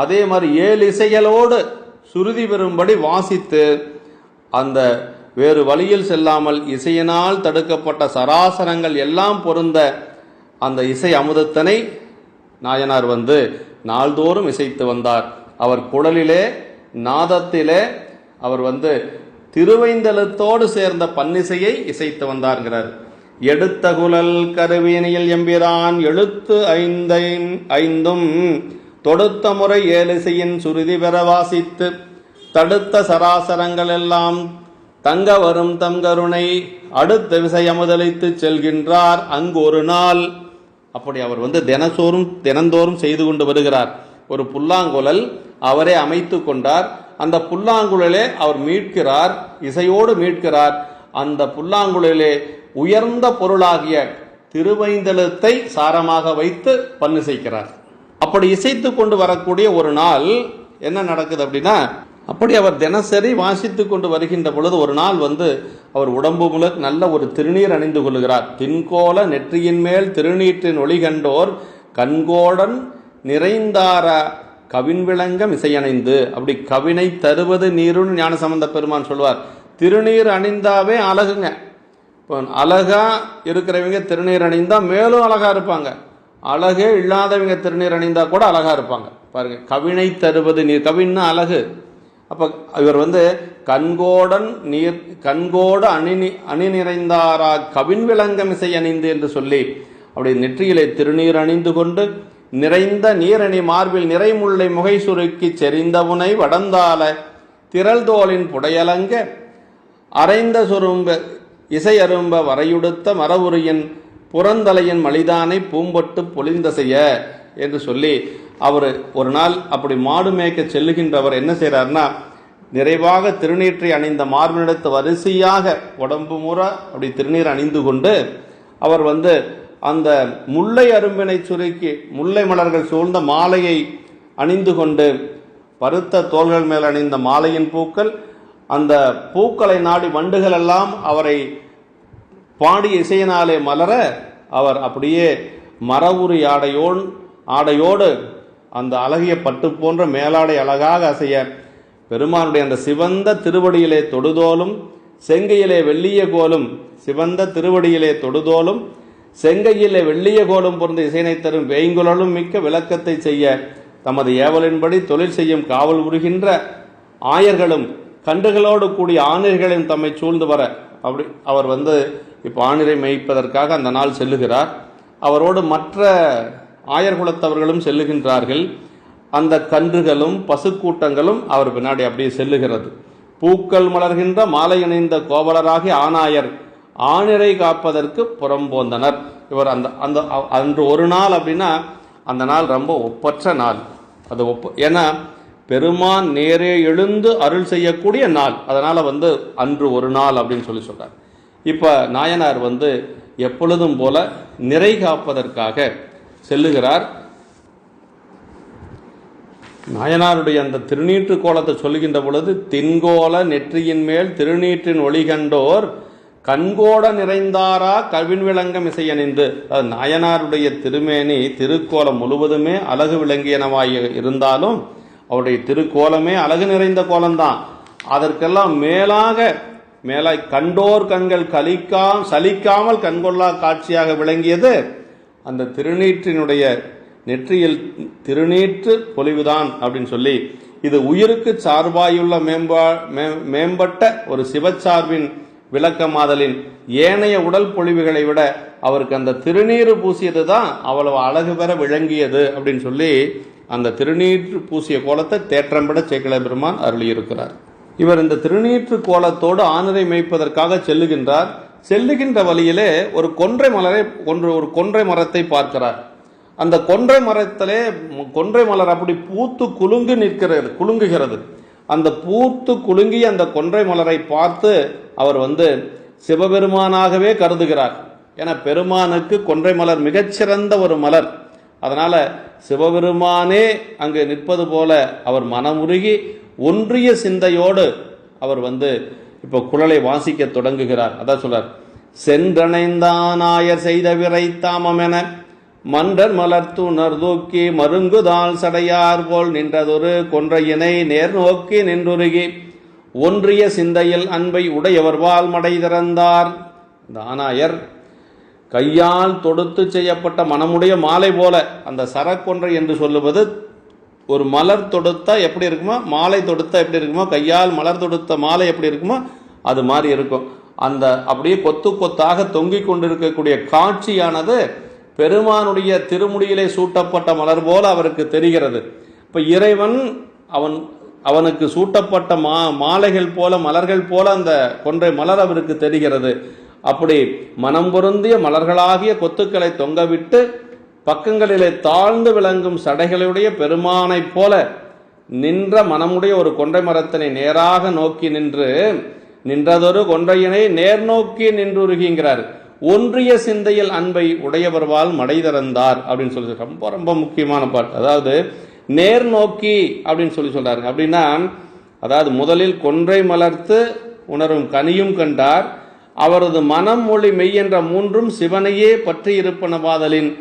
அதே மாதிரி 7 இசைகளோடு சுருதி பெறும்படி வாசித்து, அந்த வேறு வழியில் செல்லாமல் இசையினால் தடுக்கப்பட்ட சராசரங்கள் எல்லாம் பொருந்த அந்த இசை அமுதத்தனை நாயனார் நாள்தோறும் இசைத்து வந்தார். அவர் குழலிலே நாதத்திலே அவர் திருவைந்தெழுத்தோடு சேர்ந்த பன்னிசையை இசைத்து வந்தார்கிறார். எடுத்த குழல் கருவினியில் எம்பிரான் எழுத்து ஐந்தும் தொடுத்த முறை 7 இசையின் சுருதி பெற வாசித்து தடுத்த சராசரங்கள் எல்லாம் தங்க வரும் தம் கருணை அடுத்த விசை அமுதளித்து செல்கின்றார் அங்கு ஒரு நாள். அப்படி அவர் தினந்தோறும் செய்து கொண்டு வருகிறார். ஒரு புல்லாங்குழல் அவரே அமைத்து கொண்டார். அந்த புல்லாங்குழலே அவர் மீட்கிறார், இசையோடு மீட்கிறார். அந்த புல்லாங்குழலே உயர்ந்த பொருளாகிய திருவைந்தெழுத்தை சாரமாக வைத்து பன்னிசைக்கிறார். அப்படி இசைத்து கொண்டு வரக்கூடிய ஒரு நாள் என்ன நடக்குது அப்படின்னா, அப்படி அவர் தினசரி வாசித்து கொண்டு வருகின்ற பொழுது ஒரு நாள் அவர் உடம்பு முழுக்க நல்ல ஒரு திருநீர் அணிந்து கொள்கிறார். தின்கோல நெற்றியின் மேல் திருநீற்றின் ஒளி கண்டோர் கண்கோடன் நிறைந்தார கவின் விளங்கம் இசையணைந்து. அப்படி கவினை தருவது நீருன்னு ஞானசம்பந்த பெருமான் சொல்வார். திருநீர் அணிந்தாவே அழகுங்க. இப்போ அழகா இருக்கிறவங்க திருநீர் அணிந்தா மேலும் அழகா இருப்பாங்க. அழகே இல்லாதவங்க திருநீர் அணிந்தா கூட அழகா இருப்பாங்க. பாருங்க, கவினை தருவது நீர், கவின்னா அழகு. அப்ப இவர் கண்கோடன் நீர் கண்கோடு அணி நிறைந்தாரா கவின் விளங்கம் இசை அணிந்து என்று சொல்லி அப்படி நெற்றியிலே திருநீர் அணிந்து கொண்டு நிறைந்த நீரணி மார்பில் நிறைமுல்லை முகை சுருக்கி செறிந்தவுனை வடந்தால திரள் தோளின் புடையலங்க அரைந்த சுரும்ப இசை அரும்ப வரையுடுத்த மரவுரியின் புறந்தலையின் மலிதானை பூம்பொட்டு பொலிந்தசைய என்று சொல்லி அவர் ஒரு நாள் அப்படி மாடு மேய்க்க செல்லுகின்றவர் என்ன செய்கிறார்னா, நிறைவாக திருநீற்றை அணிந்த மார்பினிடத்து வரிசையாக உடம்பு முறை அப்படி திருநீர் அணிந்து கொண்டு அவர் அந்த முல்லை அரும்பினை சுருக்கி முல்லை மலர்கள் சூழ்ந்த மாலையை அணிந்து கொண்டு பருத்த தோள்கள் மேல் அணிந்த மாலையின் பூக்கள், அந்த பூக்களை நாடி வண்டுகள் எல்லாம் அவரை பாடிய இசையினாலே மலர அவர் அப்படியே மரவுரி ஆடையோடு அந்த அழகிய பட்டு போன்ற மேலாடை அழகாக அசைய பெருமானுடைய அந்த சிவந்த திருவடியிலே தொடுதோலும் செங்கையிலே வெள்ளிய கோலும் சிவந்த திருவடியிலே தொடுதோலும் செங்கையிலே வெள்ளிய கோலும் பொருந்த இசைனை தரும் வேய்குழலும் மிக்க விளக்கத்தை செய்ய தமது ஏவலின்படி தொழில் செய்யும் காவல் புரிகின்ற ஆயர்களும் கன்றுகளோடு கூடிய ஆணிர்களையும் தம்மை சூழ்ந்து வர அப்படி அவர் இப்போ ஆணிரை மேய்ப்பதற்காக அந்த நாள் செல்லுகிறார். அவரோடு மற்ற ஆயர் குலத்தவர்களும் செல்லுகின்றார்கள். அந்த கன்றுகளும் பசுக்கூட்டங்களும் அவர் பின்னாடி அப்படியே செல்லுகிறது. பூக்கள் மலர்கின்ற மாலை இணைந்த கோவலராகி ஆனாயர் ஆணிரை காப்பதற்கு புறம்போந்தனர். இவர் அந்த அன்று ஒரு நாள் அப்படின்னா அந்த நாள் ரொம்ப ஒப்பற்ற நாள். அது ஏன்னா பெருமான் நேரே எழுந்து அருள் செய்யக்கூடிய நாள். அதனால அன்று ஒரு நாள் அப்படின்னு சொல்லி சொல்றார். இப்ப நாயனார் எப்பொழுதும் போல நிறை காப்பதற்காக செல்லுகிறார். நாயனாருடைய அந்த திருநீற்று கோலத்தை சொல்லுகின்ற பொழுது தின்கோல நெற்றியின் மேல் திருநீற்றின் ஒளி கண்டோர் கண்கோட நிறைந்தாரா கவின் விளங்கம் இசையணிந்து. நாயனாருடைய திருமேனி திருக்கோலம் முழுவதுமே அழகு விளங்கியனவாய் இருந்தாலும் அவருடைய திருக்கோலமே அழகு நிறைந்த கோலம்தான். அதற்கெல்லாம் மேலாய் கண்டோர் கண்கள் சலிக்காமல் கண்கொள்ளா காட்சியாக விளங்கியது அந்த திருநீற்றினுடைய நெற்றியில் திருநீற்று பொலிவுதான் அப்படின்னு சொல்லி, இது உயிருக்கு சார்பாயுள்ள மேம்பட்ட ஒரு சிவச்சார்பின் விளக்கமாதலின் ஏனைய உடல் பொழிவுகளை விட அவருக்கு அந்த திருநீறு பூசியது தான் அவ்வளவு அழகு பெற விளங்கியது அப்படின்னு சொல்லி அந்த திருநீற்று பூசிய கோலத்தை தேற்றம்பட சேக்கிழ பெருமான் அருளியிருக்கிறார். இவர் இந்த திருநீற்று கோலத்தோடு ஆணிரை மேய்ப்பதற்காக செல்லுகின்றார். செல்லுகின்ற வழியிலே ஒரு கொன்றை மரத்தை பார்க்கிறார். அந்த கொன்றை மரத்திலே கொன்றை மலர் அப்படி பூத்து குலுங்குகிறது. அந்த பூத்து குலுங்கிய அந்த கொன்றை மலரை பார்த்து அவர் சிவபெருமானாகவே கருதுகிறார். ஏன்னா பெருமானுக்கு கொன்றை மலர் மிகச்சிறந்த ஒரு மலர். அதனால சிவபெருமானே அங்கு நிற்பது போல அவர் மனமுருகி ஒன்றிய சிந்தையோடு அவர் இப்போ குழலை வாசிக்க தொடங்குகிறார். அதான் சொல்றார், சென்றணைந்தானாயர் செய்த விரை தாமமென மன்றர் மலர்த்துணர் தூக்கி மருங்குதால் சடையார் போல் நின்றதொரு கொன்றையினை நேர் நோக்கி நின்றுருகி ஒன்றிய சிந்தையில் அன்பை உடையவர்வால் மடை திறந்தார். இந்த ஆனாயர் கையால் தொடுத்து செய்யப்பட்ட மனமுடைய மாலை போல, அந்த சரக்கொன்றை என்று சொல்லுவது ஒரு மலர் தொடுத்தா எப்படி இருக்குமோ, மாலை தொடுத்தா எப்படி இருக்குமோ, கையால் மலர் தொடுத்த மாலை எப்படி இருக்குமோ அது மாதிரி இருக்கும். அந்த அப்படியே கொத்து கொத்தாக தொங்கிக் கொண்டிருக்கக்கூடிய காட்சியானது பெருமானுடைய திருமுடியிலே சூட்டப்பட்ட மலர் போல அவருக்கு தெரிகிறது. இப்ப இறைவன் அவனுக்கு சூட்டப்பட்ட மாலைகள் போல, மலர்கள் போல அந்த கொன்றை மலர் அவருக்கு தெரிகிறது. அப்படி மனம் பொருந்திய மலர்களாகிய கொத்துக்களை தொங்கவிட்டு பக்கங்களிலே தாழ்ந்து விளங்கும் சடைகளுடைய பெருமானை போல நின்ற மனமுடைய ஒரு கொன்றை மரத்தினை நேராக நோக்கி நின்றதொரு கொன்றையினை நேர் நோக்கி நின்றுருகின்றார். ஒன்றிய சிந்தையில் அன்பை உடையவர்வால் மடை திறந்தார் அப்படின்னு சொல்லி ரொம்ப ரொம்ப முக்கியமான பாட்டு. அதாவது நேர் நோக்கி அப்படின்னு சொல்றாரு. அப்படின்னா அதாவது முதலில் கொன்றை மலர்த்து உணரும் கனியும் கண்டார். அவரது மனம் மொழி மெய் என்ற மூன்றும் சிவனையே பற்றி இருப்பனவாதலின்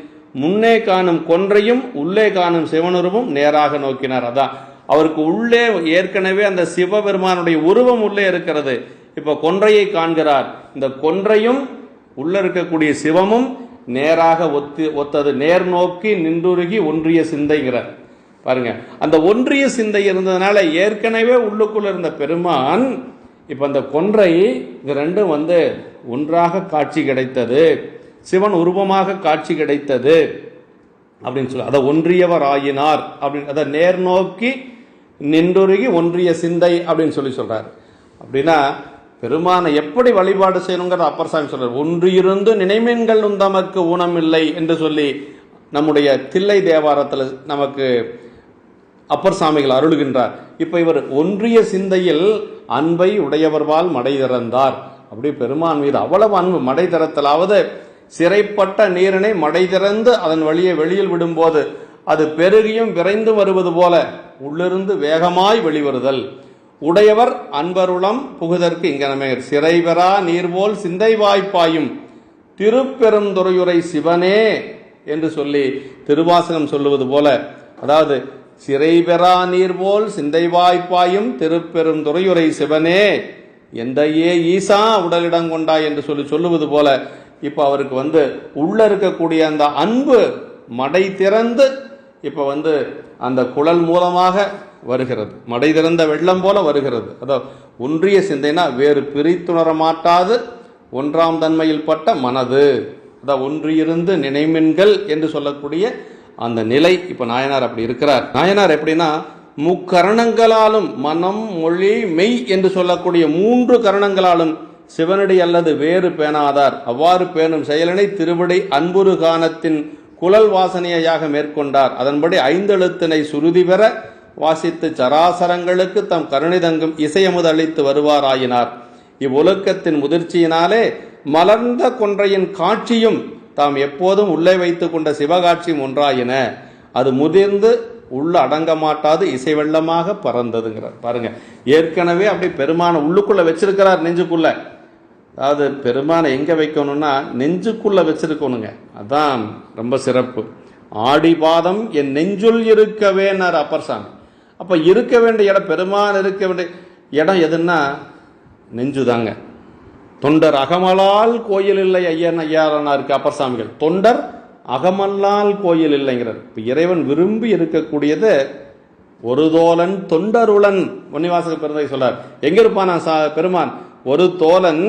முன்னே காணும் கொன்றையும் உள்ளே காணும் சிவனுருவும் நேராக நோக்கினார். அதான் அவருக்கு உள்ளே ஏற்கனவே அந்த சிவபெருமானுடைய உருவம் உள்ளே இருக்கிறது. இப்ப கொன்றையை காண்கிறார். இந்த கொன்றையும் உள்ள இருக்கக்கூடிய சிவமும் நேராக ஒத்தது. நேர் நோக்கி நின்றுருகி ஒன்றிய சிந்தைங்கிறார். பாருங்க, அந்த ஒன்றிய சிந்தை இருந்ததுனால ஏற்கனவே உள்ளுக்குள்ள இருந்த பெருமான் இப்ப அந்த கொன்றை இது ரெண்டும் ஒன்றாக காட்சி கிடைத்தது, சிவன் உருவமாக காட்சி கிடைத்தது அப்படின்னு சொல்லி அதை ஒன்றியவர் ஆயினார் அப்படின்னு அதை நேர் நோக்கி நின்றுருகி ஒன்றிய சிந்தை அப்படின்னு சொல்றாரு. அப்படின்னா பெருமானை எப்படி வழிபாடு செய்யணுங்கிற அப்பர் சாமி சொல்றார். ஒன்றியிருந்து நினைமீன்கள் தமக்கு ஊனமில்லை என்று சொல்லி நம்முடைய தில்லை தேவாரத்தில் நமக்கு அப்பர் சாமிகள் அருளுகின்றார். இப்ப இவர் ஒன்றிய சிந்தையில் அன்பை உடையவர்வால் மடை திறந்தார். அப்படி பெருமான் மீது அவ்வளவு அன்பு. மடை திறத்தலாவது சிறைப்பட்ட நீரினை மடை திறந்து அதன் வழியை வெளியில் விடும்போது அது பெருகியும் விரைந்து வருவது போல உள்ளிருந்து வேகமாய் வெளிவருதல். உடையவர் அன்பருளம் புகுதற்கு இங்கனமே சிறைபெறா நீர்போல் சிந்தை வாய்ப்பாயும் திருப்பெருந்துறையுரை சிவனே என்று சொல்லி திருவாசகம் சொல்லுவது போல, அதாவது சிறைபெறா நீர்போல் சிந்தை வாய்ப்பாயும் திருப்பெருந்துறையுரை சிவனே எந்தையே ஈசா உடலிடம் கொண்டாய் என்று சொல்லுவது போல இப்ப அவருக்கு உள்ள இருக்கக்கூடிய அந்த அன்பு மடை திறந்து இப்ப அந்த குழல் மூலமாக வருகிறது. மடை திறந்த வெள்ளம் போல வருகிறது. அதாவது ஒன்றிய சிந்தைனா வேறு பிரித்துணர மாட்டாது ஒன்றாம் தன்மையில் பட்ட மனது, அதாவது ஒன்றியிருந்து நினைமின்கள் என்று சொல்லக்கூடிய அந்த நிலை. இப்ப நாயனார் அப்படி இருக்கிறார். நாயனார் எப்படின்னா முக்கரணங்களாலும் மனம் மொழி மெய் என்று சொல்லக்கூடிய 3 கரணங்களாலும் சிவனடி அல்லது வேறு பேணாதார். அவ்வாறு பேணும் செயலனை திருவிடை அன்புரு கானத்தின் குழல் வாசனையாக மேற்கொண்டார். அதன்படி 5 எழுத்தினை சுருதி பெற வாசித்து சராசரங்களுக்கு தம் கருணை தங்கும் இசையமுது அளித்து வருவாராயினார். இவ்வொழுக்கத்தின் முதிர்ச்சியினாலே மலர்ந்த கொன்றையின் காட்சியும் தாம் எப்போதும் உள்ளே வைத்துக் கொண்ட சிவகாட்சியும் ஒன்றாயின. அது முதிர்ந்து உள்ள அடங்க மாட்டாது இசை வெள்ளமாக பறந்ததுங்கிறார். பாருங்க, ஏற்கனவே அப்படி பெருமான உள்ளுக்குள்ள வச்சிருக்கிறார், நெஞ்சுக்குள்ள. அதாவது பெருமானை எங்க வைக்கணும்னா நெஞ்சுக்குள்ள வச்சிருக்கணுங்க. அதான் ரொம்ப சிறப்பு. ஆடிபாதம் என் நெஞ்சுள் இருக்கவேனார் அப்பர் சாமி. அப்ப இருக்க வேண்டிய இடம், பெருமான் இருக்க வேண்டிய இடம் எதுன்னா நெஞ்சுதாங்க. தொண்டர் அகமலால் கோயில் இல்லை ஐயனார் இருக்கு அப்பர் சாமிகள். தொண்டர் அகமல்லால் கோயில் இல்லைங்கிறார். இப்ப இறைவன் விரும்பி இருக்கக்கூடியது ஒரு தோழன் தொண்டருளன். மணிவாசக பெருந்தை சொல்றார். எங்க இருப்பான் பெருமான்? ஒரு தோழன்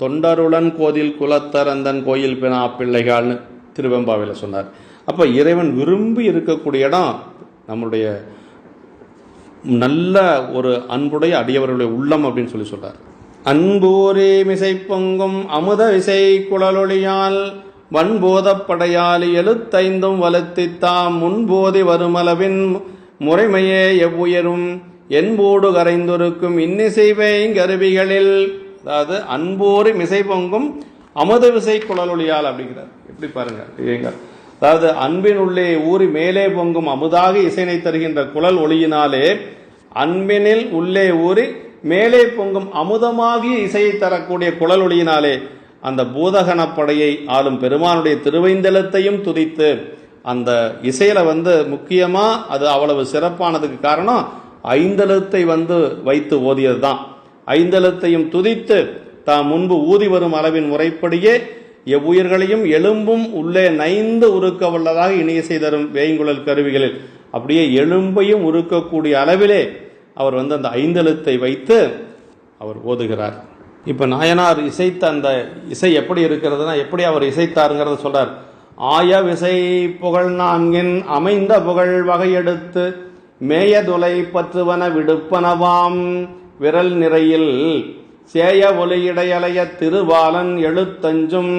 தொண்டருளன் கோதில் குலத்தரந்தன் கோயில் பினா பிள்ளைகால்னு திருவெம்பாவையில சொன்னார். அப்ப இறைவன் விரும்பி இருக்கக்கூடிய இடம் நம்முடைய நல்ல ஒரு அன்புடைய அடியவர்களுடைய உள்ளம் அப்படின்னு சொல்றார். அன்பூரே மிசை பொங்கும் அமுத விசை குழலொளியால் வன்போதப்படையாளி எழுத்தைந்தும் வலுத்தித்தாம் முன்போதி வருமளவின் முறைமையே எவ்வுயரும் என்போடு கரைந்தொருக்கும் இன்னிசைவை கருவிகளில். அதாவது அன்போரி மிசை பொங்கும் அமுத விசை குழலொளியால் அப்படிங்கிறார். எப்படி பாருங்க, அதாவது அன்பின் உள்ளே ஊறி மேலே பொங்கும் அமுதாக இசைனை தருகின்ற குழல் ஒளியினாலே அன்பினில் உள்ளே ஊறி மேலே பொங்கும் அமுதமாகிய இசையை தரக்கூடிய குழலொளியினாலே அந்த பூதகணப்படையை ஆளும் பெருமானுடைய திருவைந்தலத்தையும் துதித்து அந்த இசையில முக்கியமா அது அவ்வளவு சிறப்பானதுக்கு காரணம் ஐந்தலத்தை வைத்து ஓதியது தான். ஐந்தலத்தையும் துதித்து தாம் முன்பு ஊதி வரும் அளவின் முறைப்படியே எவ்வுயிர்களையும் எலும்பும் உள்ளே நைந்து உருக்க வல்லதாக இனிய தரும் வேய்ங்குழல் கருவிகளில் அப்படியே எலும்பையும் உருக்கக்கூடிய அளவிலே அவர் அந்த ஐந்தலத்தை வைத்து அவர் ஓதுகிறார். இப்ப நாயனார் இசைத்த அந்த இசை எப்படி இருக்கிறதுனா, எப்படி அவர் இசைத்தாருங்கிறத சொல்றார். ஆய விசை புகழ் நான்கின் அமைந்த புகழ் வகையெடுத்து மேயதுலை பற்றுவன விடுப்பனவாம் விரல் நிறையில் சேய ஒலியிடையலைய திருவாலன் எழுத்தஞ்சும்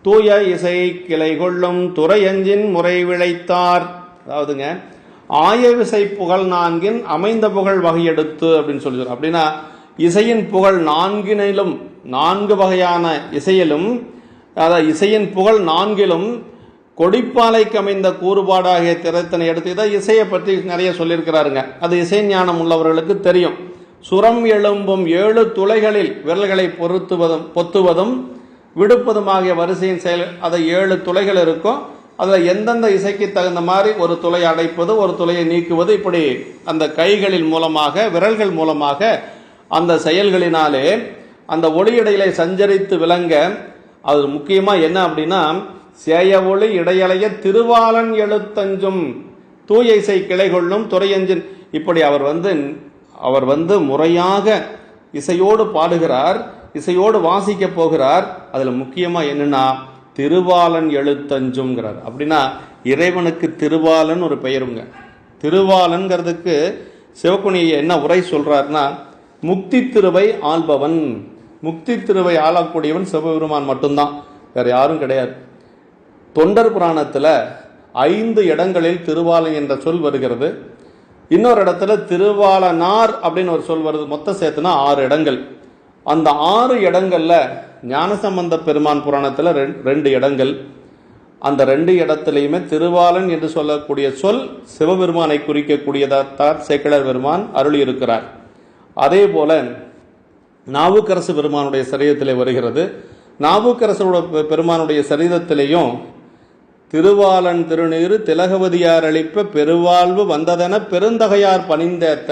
தூய இசை கிளை கொள்ளும் துறையஞ்சின் முறை விளைத்தார். அதாவதுங்க, ஆய விசை புகழ் நான்கின் அமைந்த புகழ் வகையெடுத்து அப்படின்னு சொல்லி சொல்ற. அப்படின்னா இசையின் புகழ் நான்கினிலும், நான்கு வகையான இசையிலும், அதாவது இசையின் புகழ் நான்கிலும் கொடிப்பாலைக்கு அமைந்த கூறுபாடாகிய திறத்தனை எடுத்து இதை இசையை பற்றி நிறைய சொல்லியிருக்கிறாருங்க. அது இசை ஞானம் உள்ளவர்களுக்கு தெரியும். சுரம் எழும்பும் 7 துளைகளில் விரல்களை பொத்துவதும் விடுப்பதும் ஆகிய வரிசையின் செயல், அதை 7 துளைகள் இருக்கும். அதில் எந்தெந்த இசைக்கு தகுந்த மாதிரி ஒரு துளை அடைப்பது, ஒரு துளையை நீக்குவது, இப்படி அந்த கைகளின் மூலமாக, விரல்கள் மூலமாக அந்த செயல்களினாலே அந்த ஒளியிடையிலை சஞ்சரித்து விளங்க. அது முக்கியமா என்ன அப்படின்னா, சேய ஒளி இடையலைய திருவாலன் எழுத்தஞ்சும் தூய இசை கிளை கொள்ளும் துறையஞ்சின், இப்படி அவர் முறையாக இசையோடு பாடுகிறார், இசையோடு வாசிக்க போகிறார். அதுல முக்கியமா என்னன்னா திருவாலன் எழுத்தஞ்சும்ங்கிறார். அப்படின்னா இறைவனுக்கு திருவாலன் ஒரு பெயருங்க. திருவாலன்கிறதுக்கு சிவகுனி என்ன உரை சொல்றாருன்னா, முக்தி திருவை ஆள்பவன், முக்தி திருவை ஆளக்கூடியவன் சிவபெருமான் மட்டும்தான், வேற யாரும் கிடையாது. தொண்டர் புராணத்துல 5 இடங்களில் திருவாலன் என்ற சொல் வருகிறது. இன்னொரு இடத்துல திருவாலனார் அப்படின்னு ஒரு சொல் வருது. மொத்த சேர்த்துனா 6 இடங்கள். அந்த 6 இடங்கள்ல ஞானசம்பந்த பெருமான் புராணத்துல 2 இடங்கள். அந்த 2 இடத்திலையுமே திருவாலன் என்று சொல்லக்கூடிய சொல் சிவபெருமானை குறிக்கக்கூடியதார் சேக்கிழார் பெருமான் அருளி இருக்கிறார். அதே போல நாவுக்கரசு பெருமானுடைய சரீரத்திலே வருகிறது. நாவுக்கரசருடைய பெருமானுடைய சரீரத்திலேயும் திருவாலன் திருநீறு திலகவதியார் அளிப்ப பெருவாழ்வு வந்ததென பெருந்தகையார் பணிந்தேத்த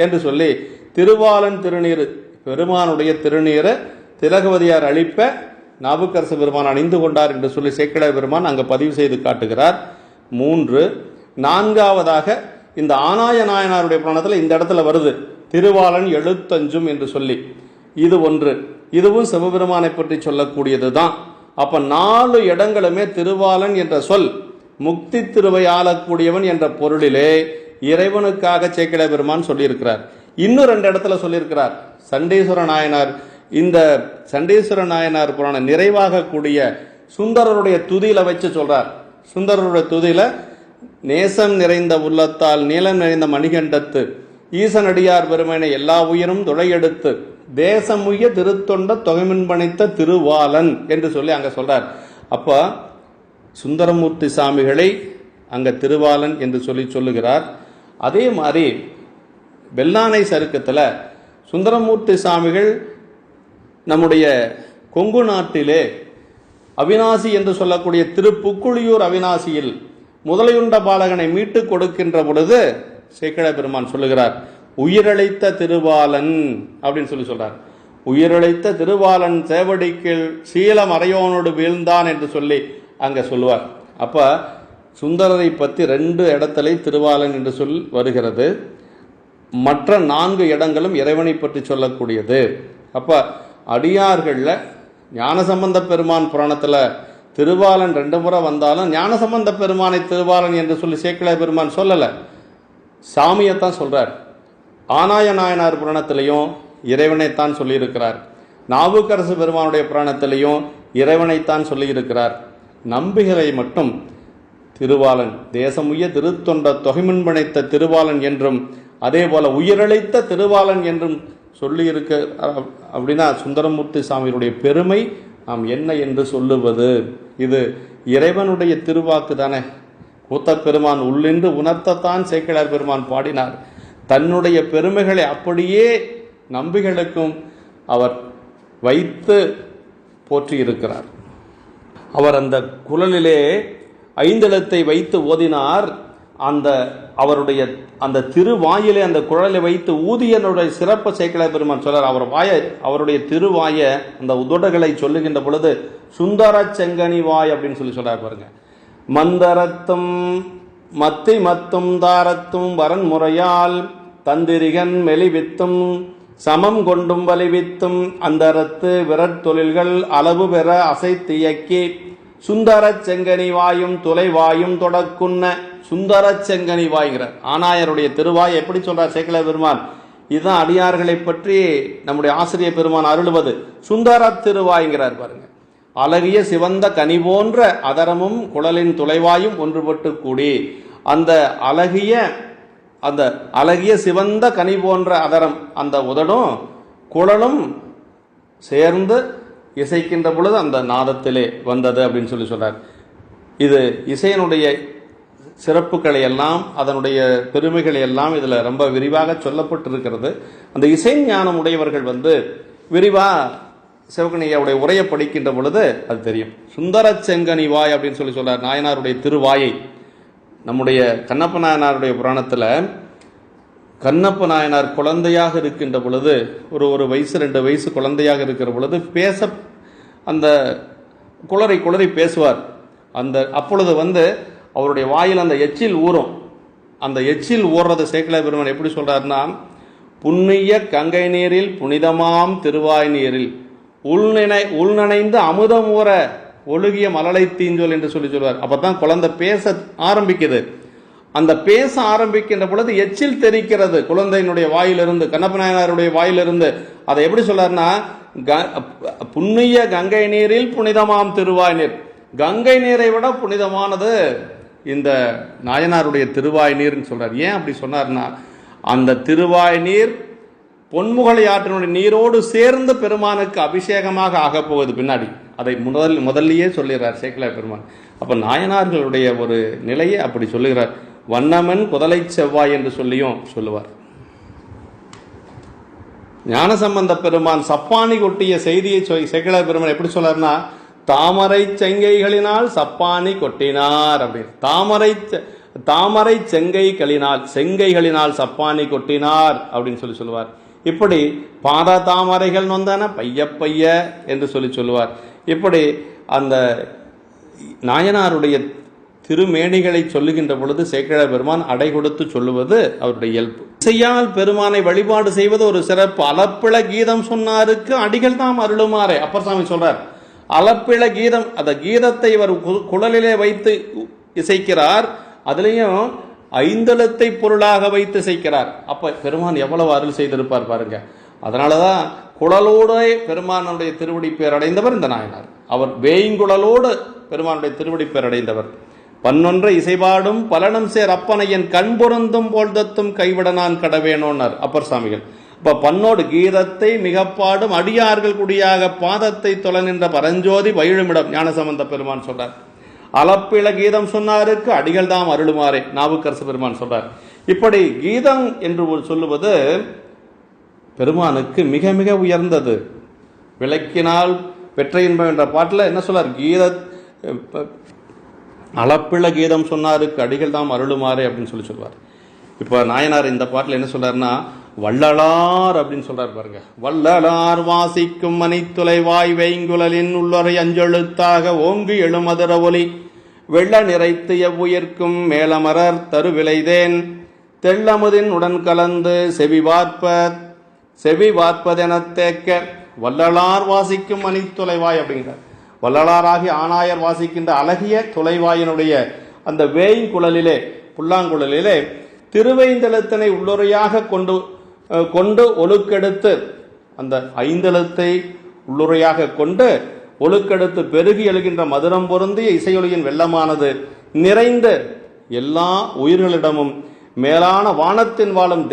என்று சொல்லி திருவாலன் திருநீறு, பெருமானுடைய திருநீரை திலகவதியார் அளிப்ப நாவுக்கரசு பெருமான் அணிந்து கொண்டார் என்று சொல்லி சேக்கிழார் பெருமான் அங்கு பதிவு செய்து காட்டுகிறார். 3. 4வதாக இந்த ஆனாய நாயனாருடைய புராணத்தில் இந்த இடத்துல வருது திருவாலன் எழுத்தஞ்சும் என்று சொல்லி. இது 1. இதுவும் சிவபெருமானை பற்றி சொல்லக்கூடியது தான். அப்ப 4 இடங்களுமே திருவாலன் என்ற சொல் முக்தி திருவை ஆளக்கூடியவன் என்ற பொருளிலே இறைவனுக்காக சேக்கிழார் பெருமான் சொல்லியிருக்கிறார். இன்னும் 2 இடத்துல சொல்லியிருக்கிறார். சண்டீஸ்வர நாயனார், இந்த சண்டீஸ்வர நாயனார் புராண நிறைவாக கூடிய சுந்தரருடைய துதியில வச்சு சொல்றார். சுந்தரருடைய துதியில நேசம் நிறைந்த உள்ளத்தால் நீளம் நிறைந்த மணிகண்டத்து ஈசனடியார் பெருமையினை எல்லா உயிரும் துளையெடுத்து தேசமுய திருத்தொண்ட தொகைமின் பணித்த திருவாலன் என்று சொல்லி அங்க சொல்றார். அப்ப சுந்தரமூர்த்தி சாமிகளை அங்க திருவாலன் என்று சொல்லி சொல்லுகிறார். அதே மாதிரி வெள்ளானை சருக்கத்துல சுந்தரமூர்த்தி சாமிகள் நம்முடைய கொங்கு நாட்டிலே அவிநாசி என்று சொல்லக்கூடிய திருப்புக்குழியூர் அவிநாசியில் முதலையுண்ட பாலகனை மீட்டுக் கொடுக்கின்ற பொழுது சேக்கிழார் பெருமான் சொல்லுகிறார், உயிரழைத்த திருவாலன் அப்படின்னு சொல்லி சொல்றார். உயிரழைத்த திருவாலன் சேவடிக்கில் சீலம் அறையோனோடு வீழ்ந்தான் என்று சொல்லி அங்க சொல்லுவார். அப்ப சுந்தரரை பற்றி 2 இடத்துல திருவாலன் என்று சொல் வருகிறது. மற்ற 4 இடங்களும் இறைவனை பற்றி சொல்லக்கூடியது. அப்ப அடியார்கள்ல ஞானசம்பந்த பெருமான் புராணத்துல திருவாலன் 2 முறை வந்தாலும் ஞானசம்பந்த பெருமானை திருவாலன் என்று சொல்லி சேக்கிழார் பெருமான் சொல்லல, சாமியைத்தான் சொல்றார். ஆனாய நாயனார் புராணத்திலையும் இறைவனைத்தான் சொல்லியிருக்கிறார். நாவுக்கரசு பெருமானுடைய புராணத்திலையும் இறைவனைத்தான் சொல்லியிருக்கிறார். நம்பிகளை மட்டும் திருவாலன், தேசமுய திருத்தொண்ட தொகைமின் பணித்த திருவாலன் என்றும் அதே போல உயிரழைத்த திருவாலன் என்றும் சொல்லி இருக்க. அப்படின்னா சுந்தரமூர்த்தி சாமியுடைய பெருமை நாம் என்ன என்று சொல்லுவது? இது இறைவனுடைய திருவாக்கு தானே. கூத்த பெருமான் உள்ளின்று உணர்த்தத்தான் சேக்கிழார் பெருமான் பாடினார். தன்னுடைய பெருமைகளை அப்படியே நம்பிகளுக்கும் அவர் வைத்து போற்றியிருக்கிறார். அவர் அந்த குழலிலே ஐந்தெழுத்தை வைத்து ஓதினார். அவருடைய அந்த திருவாயிலே அந்த குழலை வைத்து ஊதியனுடைய சிறப்பு சேக்கிழார் பெருமான் சொல்றார். அவருடைய திருவாய அந்த உதடுகளை சொல்லுகின்ற பொழுது சுந்தர செங்கனி வாய் அப்படின்னு சொல்றார் பாருங்க. மந்தரத்தும் மத்தி மத்தும் தாரத்தும் வரன் முறையால் தந்திரிகன் மெலிவித்தும் சமம் கொண்டும் வலிவித்தும் அந்தரத்து விரற்தொழில்கள் அளவு பெற அசைத்தியக்கி சுந்தர செங்கனி வாயும் துளைவாயும் தொடக்குன்ன. சுந்தர செங்கனி வாய்கிறார். ஆனாயருடைய திருவாய் எப்படி சொல்றார் சேக்கிழார் பெருமான்? இதுதான் அடியார்களை பற்றி நம்முடைய ஆசிரியர் பெருமான் அருளுவது. சுந்தர திருவாய்கிறார் பாருங்க. அழகிய சிவந்த கனி போன்ற அதரமும் குழலின் துளைவாயும் ஒன்றுபட்டு கூடி அந்த அழகிய சிவந்த கனி போன்ற அதரம் அந்த உதடும் குழலும் சேர்ந்து இசைக்கின்ற பொழுது அந்த நாதத்திலே வந்தது அப்படின்னு சொல்றார். இது இசையினுடைய சிறப்புகளை எல்லாம் அதனுடைய பெருமைகளை எல்லாம் இதுல ரொம்ப விரிவாக சொல்லப்பட்டிருக்கிறது. அந்த இசை ஞானம் உடையவர்கள் விரிவா சிவகணியுடைய உரையை படிக்கின்ற பொழுது அது தெரியும். சுந்தர செங்கனி வாய் அப்படின்னு சொல்றார் நாயனாருடைய திருவாயை. நம்முடைய கண்ணப்ப நாயனாருடைய புராணத்துல கண்ணப்ப நாயனார் குழந்தையாக இருக்கின்ற பொழுது ஒரு வயசு 2 வயசு குழந்தையாக இருக்கிற பொழுது அந்த குளறி பேசுவார். அப்பொழுது அவருடைய வாயில் அந்த எச்சில் ஊறும். அந்த எச்சில் ஊறுறது சேக்கிழார் பெருமான் எப்படி சொல்றாருன்னா, புண்ணிய கங்கை நீரில் புனிதமாம் திருவாய் நீரில் உள்நனைந்து அமுதம் ஊற ஒழுகிய மலலை தீஞ்சொல் என்று சொல்வார். அப்பதான் குழந்தை பேச ஆரம்பிக்குது. அந்த பேச ஆரம்பிக்கின்ற பொழுது எச்சில் தெரிக்கிறது குழந்தையினுடைய வாயிலிருந்து, கண்ணப்ப நாயனாருடைய வாயிலிருந்து. அதை எப்படி சொல்றாருன்னா, புண்ணிய கங்கை நீரில் புனிதமாம் திருவாய் நீர். கங்கை நீரை விட புனிதமானது இந்த நாயனாருடைய திருவாய் நீர்னு சொல்றார். ஏன் அப்படி சொன்னார்னா, அந்த திருவாய் நீர் பொன்முகலை ஆற்றினுடைய நீரோடு சேர்ந்து பெருமானுக்கு அபிஷேகமாக ஆகப் போவது பின்னாடி. அதை முதல்லையே சொல்லுகிறார் சேக்கிழார் பெருமான். அப்ப நாயனார்களுடைய ஒரு நிலையை அப்படி சொல்லுகிறார். வண்ணமன் குதலை செவ்வாய் என்று சொல்லியும் சொல்லுவார். ஞானசம்பந்த பெருமான் சப்பானி கொட்டிய செய்தியை சேக்கிழார் பெருமான் எப்படி சொல்றாருன்னா, தாமரை செங்கைகளினால் சப்பானி கொட்டினார் அப்படின்னு. தாமரை செங்கைகளினால் சப்பானி கொட்டினார் அப்படின்னு சொல்லுவார். இப்படி பாத தாமரைகள் நொந்தான பைய என்று சொல்லுவார். இப்படி அந்த நாயனாருடைய திருமேனிகளை சொல்லுகின்ற பொழுது சேக்கிழார் பெருமான் அடை கொடுத்து சொல்லுவது அவருடைய இயல்பு. இசையால் பெருமானை வழிபாடு செய்வது ஒரு சிறப்பு. அளப்பிள கீதம் சொன்னாருக்கு அடிகள் தாம் அருளுமாறே அப்பர் சாமி சொல்றார். அளப்பிள கீதம், அந்த கீதத்தை இவர் குழலிலே வைத்து இசைக்கிறார். அதுலேயும் ஐந்தெழுத்தை பொருளாக வைத்து இசைக்கிறார். அப்ப பெருமான் எவ்வளவு அருள் செய்திருப்பார் பாருங்க. அதனாலதான் குழலோடு பெருமானுடைய திருவடி பேர் அடைந்தவர் இந்த நாயனார். அவர் வேய்குழலோடு பெருமானுடைய திருவடி பேர் அடைந்தவர். பன்னொன்றை இசைபாடும் பலனம் சேர் அப்பனையன் கண் பொருந்தும் போல்தத்தும் கைவிட நான் கடவேனோன்னார் அப்பர் சாமிகள். இப்ப பன்னோடு கீதத்தை மிகப்பாடும் அடியார்கள் குடியாக பாதத்தை தொலை நின்ற பரஞ்சோதி பயிழுமிடம் ஞானசம்பந்த பெருமான் சொல்றார். அளப்பிள கீதம் சொன்னாருக்கு அடிகள் தாம் அருளுமாறே நாவுக்கரசு பெருமான் சொல்றார். இப்படி கீதம் என்று சொல்லுவது பெருமானுக்கு மிக மிக உயர்ந்தது. விளக்கினால் பெற்ற இன்பம் என்ற பாட்டில் என்ன சொல்றார்? அளப்பிள கீதம் சொன்னாருக்கு அடிகள் தாம் அருளுமாறே அப்படின்னு சொல்லுவார். இப்போ நாயனார் இந்த பாட்டில் என்ன சொல்றாருன்னா, வள்ளலார் அப்படின்னு சொல்றாரு பாருங்க. வள்ளலார் வாசிக்கும் மணித்துளைவாய் வைங்குழலின் உள்ளொரை அஞ்செழுத்தாக ஓங்கி எழுமதுர ஒலி வெள்ள நிறைத்து எவ்வுயிர்க்கும் மேலமரர் தருவிளைதேன் தெள்ளமுதின் உடன் கலந்து செவி பார்ப்பதென தேக்க வள்ளலார் வாசிக்கும் மணித்துளைவாய் அப்படிங்கிறார். வள்ளலாராகி ஆனாயர் வாசிக்கின்ற அழகிய துளைவாயினுடைய அந்த வேய்குழலிலே புல்லாங்குழலிலே திருவைந்தெழுத்தினை உள்ளுரையாக கொண்டு ஒழுக்கெடுத்து, அந்த ஐந்தெழுத்தை உள்ளுரையாக கொண்டு ஒழுக்கெடுத்து பெருகி எழுகின்ற மதுரம் பொருந்திய இசையொலியின் வெள்ளமானது நிறைந்து எல்லா உயிர்களிடமும் மேலான வானத்தின் வாழும்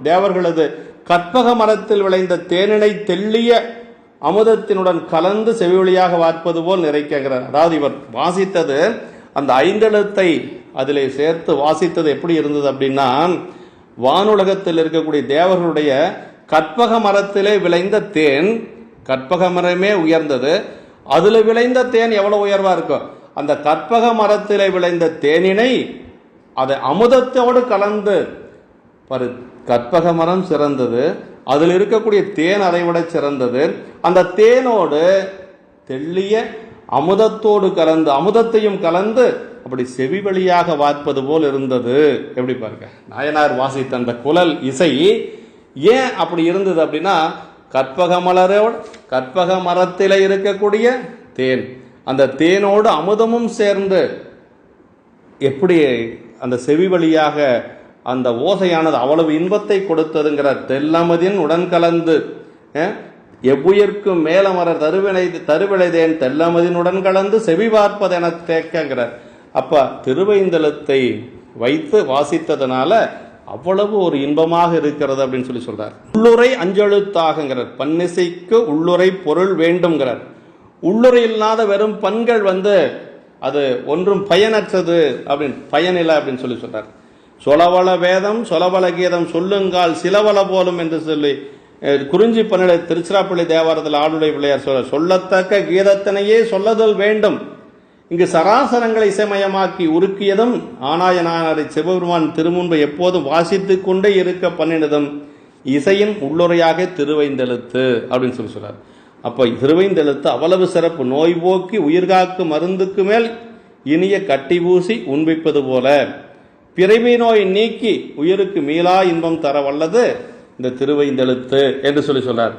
தேவர்களது கற்பக மரத்தில் விளைந்த தேனினை தெள்ளிய அமுதத்தினுடன் கலந்து செவிவழியாக வார்ப்பது போல் நிறைக்கிறார். அதாவது இவர் வாசித்தது அந்த ஐந்தெழுத்தை அதிலே சேர்த்து வாசித்தது எப்படி இருந்தது அப்படின்னா, வானுலகத்தில் இருக்கக்கூடிய தேவர்களுடைய கற்பக மரத்திலே விளைந்த தேன், கற்பக மரமே உயர்ந்தது, அதுல விளைந்த தேன் எவ்வளவு உயர்வா இருக்கும். அந்த கற்பக மரத்திலே விளைந்த தேனினை அதை அமுதத்தோடு கலந்து கற்பக மரம் சிறந்தது, அதில் இருக்கக்கூடிய தேன் அதை விட சிறந்தது. அந்த தேனோடு தெள்ளிய அமுதத்தோடு கலந்து, அமுதத்தையும் கலந்து அப்படி செவி வழியாக வார்ப்பது போல் இருந்தது. எப்படி பாருங்க, நாயனார் வாசித்த அந்த குழல் இசை ஏன் அப்படி இருந்தது அப்படின்னா, கற்பக மரத்தில இருக்கக்கூடிய தேன், அந்த தேனோடு அமுதமும் சேர்ந்து எப்படி அந்த செவி வழியாக அந்த ஓசையானது அவ்வளவு இன்பத்தை கொடுத்ததுங்கிற. தெல்லமதின் உடன் கலந்து எவ்வுயிர்க்கும் மேலமர தருவிளைதேன் தெல்லமதினுடன் கலந்து செவி பார்ப்பதென தேக்கங்கிறார். அப்ப திருவைந்தலத்தை வைத்து வாசித்ததுனால அவ்வளவு ஒரு இன்பமாக இருக்கிறது அப்படின்னு சொல்றார். உள்ளுரை அஞ்செழுத்தாகுங்கிறார். பன்னிசைக்கு உள்ளுரை பொருள் வேண்டும்ங்கிறார். உள்ளுரை இல்லாத வெறும் பண்கள் அது ஒன்றும் பயனற்றது அப்படின்னு, பயனில்லை அப்படின்னு சொல்றார். சொலவள வேதம் சொலவள கீதம் சொல்லுங்கால் சிலவள போலும் என்று சொல்லி குறிஞ்சி பன்னிலை திருச்சிராப்பள்ளி தேவாரத்தில் ஆளுடைய பிள்ளையார் சொல்லத்தக்க கீதத்தினையே சொல்லதல் வேண்டும். இங்கு சராசரங்களை இசைமயமாக்கி உருக்கியதும் ஆனாயனாரை சிவபெருமான் திருமுன்பை எப்போதும் வாசித்துக் கொண்டே இருக்க பண்ணினதும் இசையின் உள்ளுரையாக திருவைந்தெழுத்து அப்படின்னு சொல்றார். அப்ப திருவைந்தெழுத்து அவ்வளவு சிறப்பு. நோய் போக்கி உயிர்காக்கு மருந்துக்கு மேல் இனிய கட்டி பூசி உண்பிப்பது போல பிறவி நோய் நீக்கி உயிருக்கு மீளா இன்பம் தர வல்லது இந்த திருவைந்தெழுத்து என்று சொல்றார்.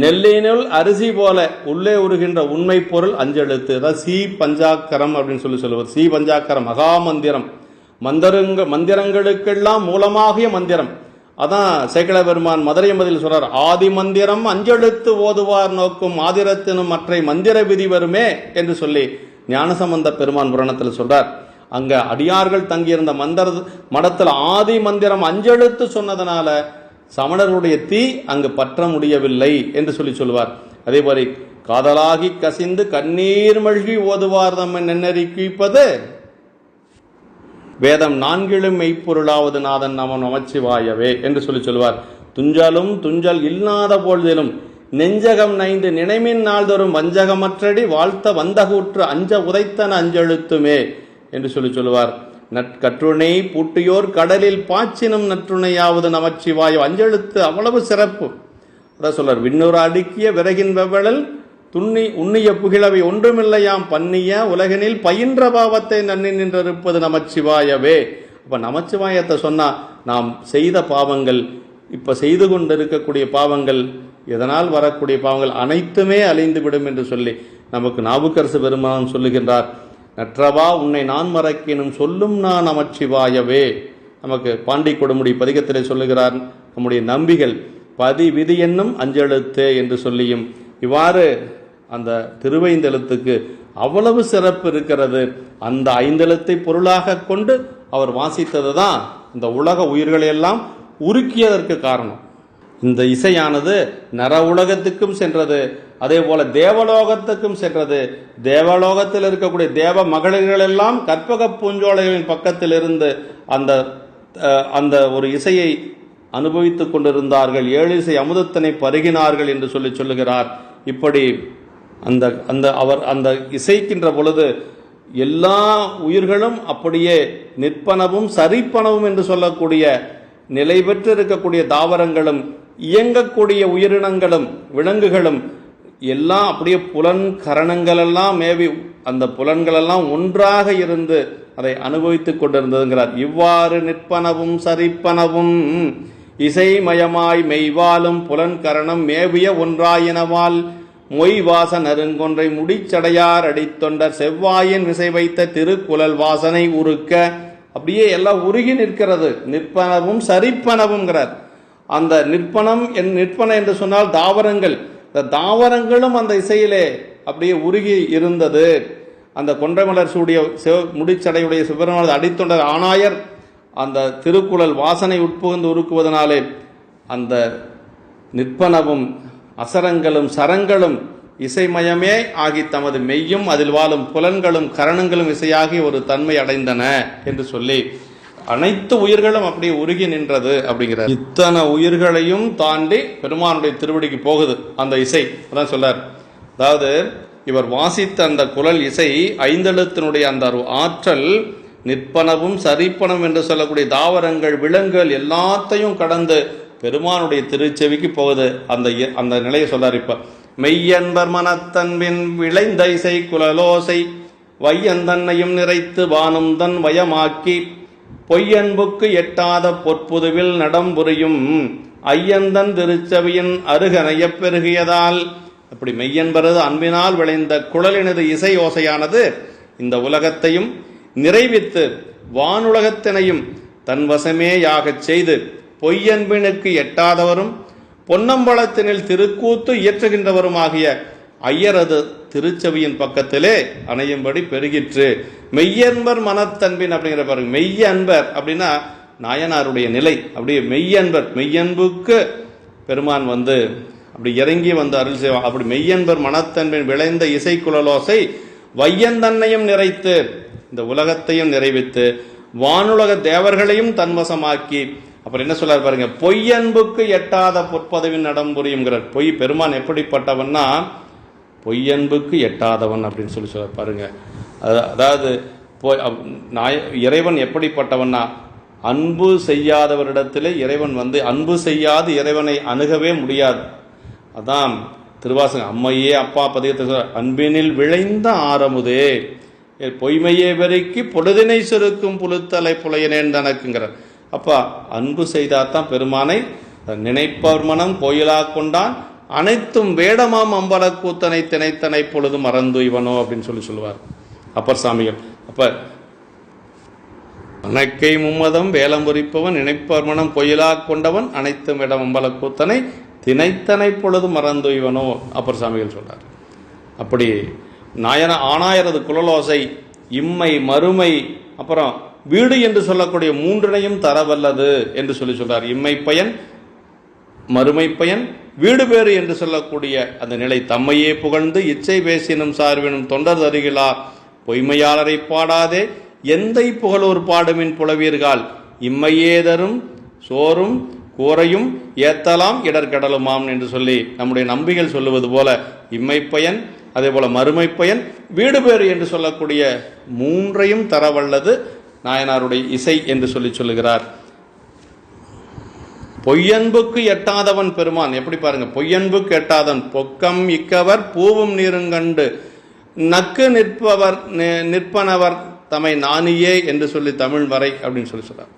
நெல்லினுள் அரிசி போல உள்ளே உருகின்ற உண்மை பொருள் அஞ்செழுத்து. அதாவது சி பஞ்சாக்கரம் அப்படின்னு சொல்லுவது. சி பஞ்சாக்கரம் மகா மந்திரம், மந்திரங்களுக்கெல்லாம் மூலமாகிய மந்திரம். அதான் சேக்கிழ பெருமான் மதுரை மதில் சொல்றார், ஆதி மந்திரம் அஞ்செழுத்து ஓதுவார் நோக்கும் ஆதிரத்தினும் மற்ற மந்திர விதி வருமே என்று சொல்லி ஞானசம்பந்த பெருமான் புராணத்தில் சொல்றார். அங்க அடியார்கள் தங்கியிருந்த மடத்தில் ஆதி மந்திரம் அஞ்செழுத்து சொன்னதனால சமணர்களுடைய தீ அங்கு பற்ற முடியவில்லை என்று சொல்லுவார். அதே மாதிரி காதலாகி கசிந்து கண்ணீர் மழ்கி ஓதுவார் தம்மை நென்னறிவிப்பது வேதம் நான்கிலும் மெய்ப்பொருளாவது நாதன் நமன் நமச்சிவாயவே என்று சொல்லுவார். துஞ்சலும் துஞ்சல் இல்லாத பொழுதிலும் நெஞ்சகம் நைந்து நினைமின் நாள்தோறும் வஞ்சகமற்றடி வாழ்த்த வந்தகூற்று அஞ்ச உதைத்தன அஞ்செழுத்துமே என்று சொல்லுவார். நற்கற்றுணை பூட்டியோர் கடலில் பாச்சினும் நற்றுணையாவது நமச்சிவாயோ. அஞ்செழுத்து அவ்வளவு சிறப்பு சொல்றார். விண்ணுறு அடுக்கிய விறகின் வெவ்வழல் உண்ணிய புகிழவை ஒன்றுமில்லையாம் பண்ணிய உலகினில் பயின்ற பாவத்தை நன்னி நின்றிருப்பது நமச்சிவாயவே. அப்ப நமச்சிவாயத்தை சொன்னா நாம் செய்த பாவங்கள், இப்ப செய்து கொண்டிருக்கக்கூடிய பாவங்கள், இதனால் வரக்கூடிய பாவங்கள் அனைத்துமே அழிந்து விடும் என்று சொல்லி நமக்கு நாவுக்கரசு பெருமான் சொல்லுகின்றார். நற்றவா உன்னை நான் மறக்கினும் சொல்லும் நான் நமச்சிவாயவே. நமக்கு பாண்டி கொடுமுடி பதிகத்திலே சொல்லுகிறார். நம்முடைய நம்பிகள் பதி விதி என்னும் அஞ்செழுத்து என்று சொல்லியும் இவ்வாறு அந்த திருவைந்தெழுத்துக்கு அவ்வளவு சிறப்பு இருக்கிறது. அந்த ஐந்தெழுத்தை பொருளாக கொண்டு அவர் வாசித்தது தான் இந்த உலக உயிர்களையெல்லாம் உருக்கியதற்கு காரணம். இந்த இசையானது நர உலகத்துக்கும் சென்றது, அதே போல தேவலோகத்துக்கும் சென்றது. தேவலோகத்தில் இருக்கக்கூடிய தேவ மகளிர்கள் எல்லாம் கற்பக பூஞ்சோலைகளின் பக்கத்தில் இருந்து அந்த ஒரு இசையை அனுபவித்துக் கொண்டிருந்தார்கள். ஏழு இசை அமுதத்தினை பருகினார்கள் என்று சொல்லுகிறார். இப்படி அவர் அந்த இசைக்கின்ற பொழுது எல்லா உயிர்களும் அப்படியே நிற்பனவும் சரிப்பனவும் என்று சொல்லக்கூடிய நிலை பெற்று இருக்கக்கூடிய தாவரங்களும் இயங்கக்கூடிய உயிரினங்களும் விலங்குகளும் எல்லாம் அப்படியே கரணங்கள் எல்லாம் மேவி அந்த புலன்களெல்லாம் ஒன்றாக இருந்து அதை அனுபவித்துக் கொண்டிருந்ததுங்கிறார். இவ்வாறு நிற்பனவும் சரிப்பனவும் இசைமயமாய் மெய்வாலும் கரணம் மேவிய ஒன்றாயினவால் மொய் வாசன் அருங்கொன்றை முடிச்சடையார் அடித்தொண்டர் செவ்வாயின் விசை வைத்த திருக்குழல் வாசனை உருக்க அப்படியே எல்லாம் உருகி நிற்கிறது. நிற்பனவும் சரிப்பனவுங்கிறார். அந்த நிற்பன என்று சொன்னால் தாவரங்கள், இந்த தாவரங்களும் அந்த இசையிலே அப்படியே உருகி இருந்தது. அந்த கொன்றைமலர் சூடிய முடிச்சடையுடைய சிவபெருமானது அடித்தொண்டர் ஆனாயர் அந்த திருக்குழல் வாசனை உட்புகுந்து உருக்குவதனாலே அந்த நிற்பனவும் அசரங்களும் சரங்களும் இசைமயமே ஆகி தமது மெய்யும் அதில் வாழும் புலன்களும் கரணங்களும் இசையாகி ஒரு தன்மை அடைந்தன என்று சொல்லி அனைத்து உயிர்களும் அப்படியே உருகி நின்றது அப்படிங்கிறார். இத்தனை உயிர்களையும் தாண்டி பெருமானுடைய திருவடிக்கு போகுது அந்த இசை. அதான் சொல்லார். அதாவது இவர் வாசித்த அந்த குழல் இசை ஐந்தெழுத்தினுடைய அந்த ஆற்றல் நிற்பனவும் சரிப்பனம் என்று சொல்லக்கூடிய தாவரங்கள் விலங்குகள் எல்லாத்தையும் கடந்து பெருமானுடைய திருச்செவிக்கு போகுது. அந்த நிலையை சொல்லார். இப்ப மெய்யன்பர் மனத்தன்பின் விளைந்த இசை குழலோசை வையந்தன்னையும் நிறைத்து வானும் தன் வயமாக்கி பொய்யன்புக்கு எட்டாத பொற்புதுவில் நடம்புரியும் ஐயந்தன் திருச்செவியின் அருகனைய பெருகியதால். அப்படி மெய்யன்பரது அன்பினால் விளைந்த குழலினது இசை ஓசையானது இந்த உலகத்தையும் நிறைவித்து வானுலகத்தினையும் தன் வசமேயாகச் செய்து பொய்யன்பினுக்கு எட்டாதவரும் பொன்னம்பலத்தினில் திருக்கூத்து இயற்றுகின்றவருமாகிய ஐயரது திருச்செவியின் பக்கத்திலே அணையும்படி பெருகிற்று. மெய்யன்பர் மனத்தன்பின் அப்படிங்கிற பாருங்க. மெய்ய அன்பர் அப்படின்னா நாயனாருடைய நிலை. அப்படியே மெய்யன்பர், மெய்யன்புக்கு பெருமான் வந்து அப்படி இறங்கி வந்து அருள் செய்வான். அப்படி மெய்யன்பர் மனத்தன்பின் விளைந்த இசைக்குழலோசை வையந்தன்னையும் நிறைத்து இந்த உலகத்தையும் நிறைவித்து வானுலக தேவர்களையும் தன்வசமாக்கி. அப்புறம் என்ன சொல்றாரு பாருங்க, பொய்யன்புக்கு எட்டாத பொற்பதவின் நடம்புரியுங்கிறார். பொய் பெருமான் எப்படிப்பட்டவன்னா பொய்யன்புக்கு எட்டாதவன் அப்படின்னு சொல்ல பாருங்க. அதாவது இறைவன் எப்படிப்பட்டவன்னா அன்பு செய்யாதவரிடத்திலே இறைவன் வந்து அன்பு செய்யாது இறைவனை அணுகவே முடியாது. அதான் திருவாசகம் அம்மையே அப்பா பதிகத்தை அன்பினில் விளைந்த ஆரமுதே பொய்மையே பெருக்கி பொழுதினை செருக்கும் புழுத்தலை புலையனேன் தனக்குங்கிறார். அப்பா அன்பு செய்தாதான் பெருமானை நினைப்பவர் மனம் கோயிலா கொண்டான் அனைத்தும் வேடமாம் அம்பல கூத்தனை திணைத்தனை பொழுது மறந்து இவனோ அப்படின்னு சொல்லுவார் அப்பர் சாமிகள். அப்ப அணைக்கை மும்மதம் வேலம் பொறிப்பவன் நினைப்பவர் மனம் கோயிலா கொண்டவன் அனைத்தும் வேடம் அம்பல கூத்தனை திணைத்தனை பொழுது மறந்து இவனோ அப்பர் சாமிகள் சொல்றார். அப்படி ஆனாயரது குழலோசை இம்மை மறுமை அப்புறம் வீடு என்று சொல்லக்கூடிய மூன்றினையும் தரவல்லது என்று சொல்றார். இம்மை பயன் மறுமை பயன் வீடு பேறு என்று சொல்லக்கூடிய அந்த நிலை தம்மையே புகழ்ந்து இச்சை பேசினும் சார்பினும் தொண்டர் தருகிலா பொய்மையாளரை பாடாதே எந்தை புகழூர் பாடுமின் புலவீர்கள் இம்மையேதரும் சோறும் கூரையும் ஏத்தலாம் இடர்கடலுமாம் என்று சொல்லி நம்முடைய நம்பிகள் சொல்லுவது போல இம்மை பயன் அதே போல மறுமை பயன் வீடு பேறு என்று சொல்லக்கூடிய மூன்றையும் தரவல்லது நாயனாருடைய இசை என்று சொல்லுகிறார். பொய்யன்புக்கு எட்டாதவன் பெருமான் எப்படி பாருங்க, பொய்யன்புக்கு எட்டாதவன் பொக்கம் இக்கவர் பூவும் நீருங்கண்டு நக்கு நிற்பனவர் தமை நானியே என்று சொல்லி தமிழ் வரை அப்படின்னு சொல்றார்.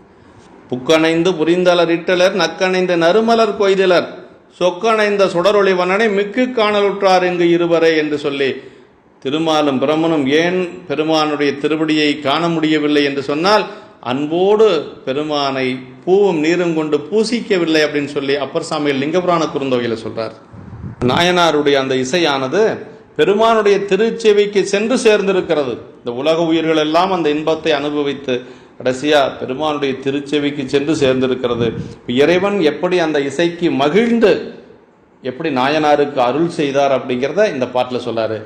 புக்கணைந்து புரிந்தலர் இட்டலர் நக்கணைந்த நறுமலர் கொய்தலர் சொக்கணைந்த சுடரொளி வண்ணனை மிக்கு காணலுற்றார் இங்கு இருவரே என்று சொல்லி திருமாலும் பிரம்மனும் ஏன் பெருமானுடைய திருவடியை காண முடியவில்லை என்று சொன்னால் அன்போடு பெருமானை பூவும் நீரும் கொண்டு பூசிக்கவில்லை அப்படின்னு சொல்லி அப்பர் சாமியில் லிங்கபுராண குறுந்தொகையில சொல்றார். நாயனாருடைய அந்த இசையானது பெருமானுடைய திருச்செவிக்கு சென்று சேர்ந்திருக்கிறது. இந்த உலக உயிர்கள் எல்லாம் அந்த இன்பத்தை அனுபவித்து கடைசியா பெருமானுடைய திருச்செவிக்கு சென்று சேர்ந்திருக்கிறது. இறைவன் எப்படி அந்த இசைக்கு மகிழ்ந்து எப்படி நாயனாருக்கு அருள் செய்தார் அப்படிங்கிறத இந்த பாட்டில் சொல்லாரு.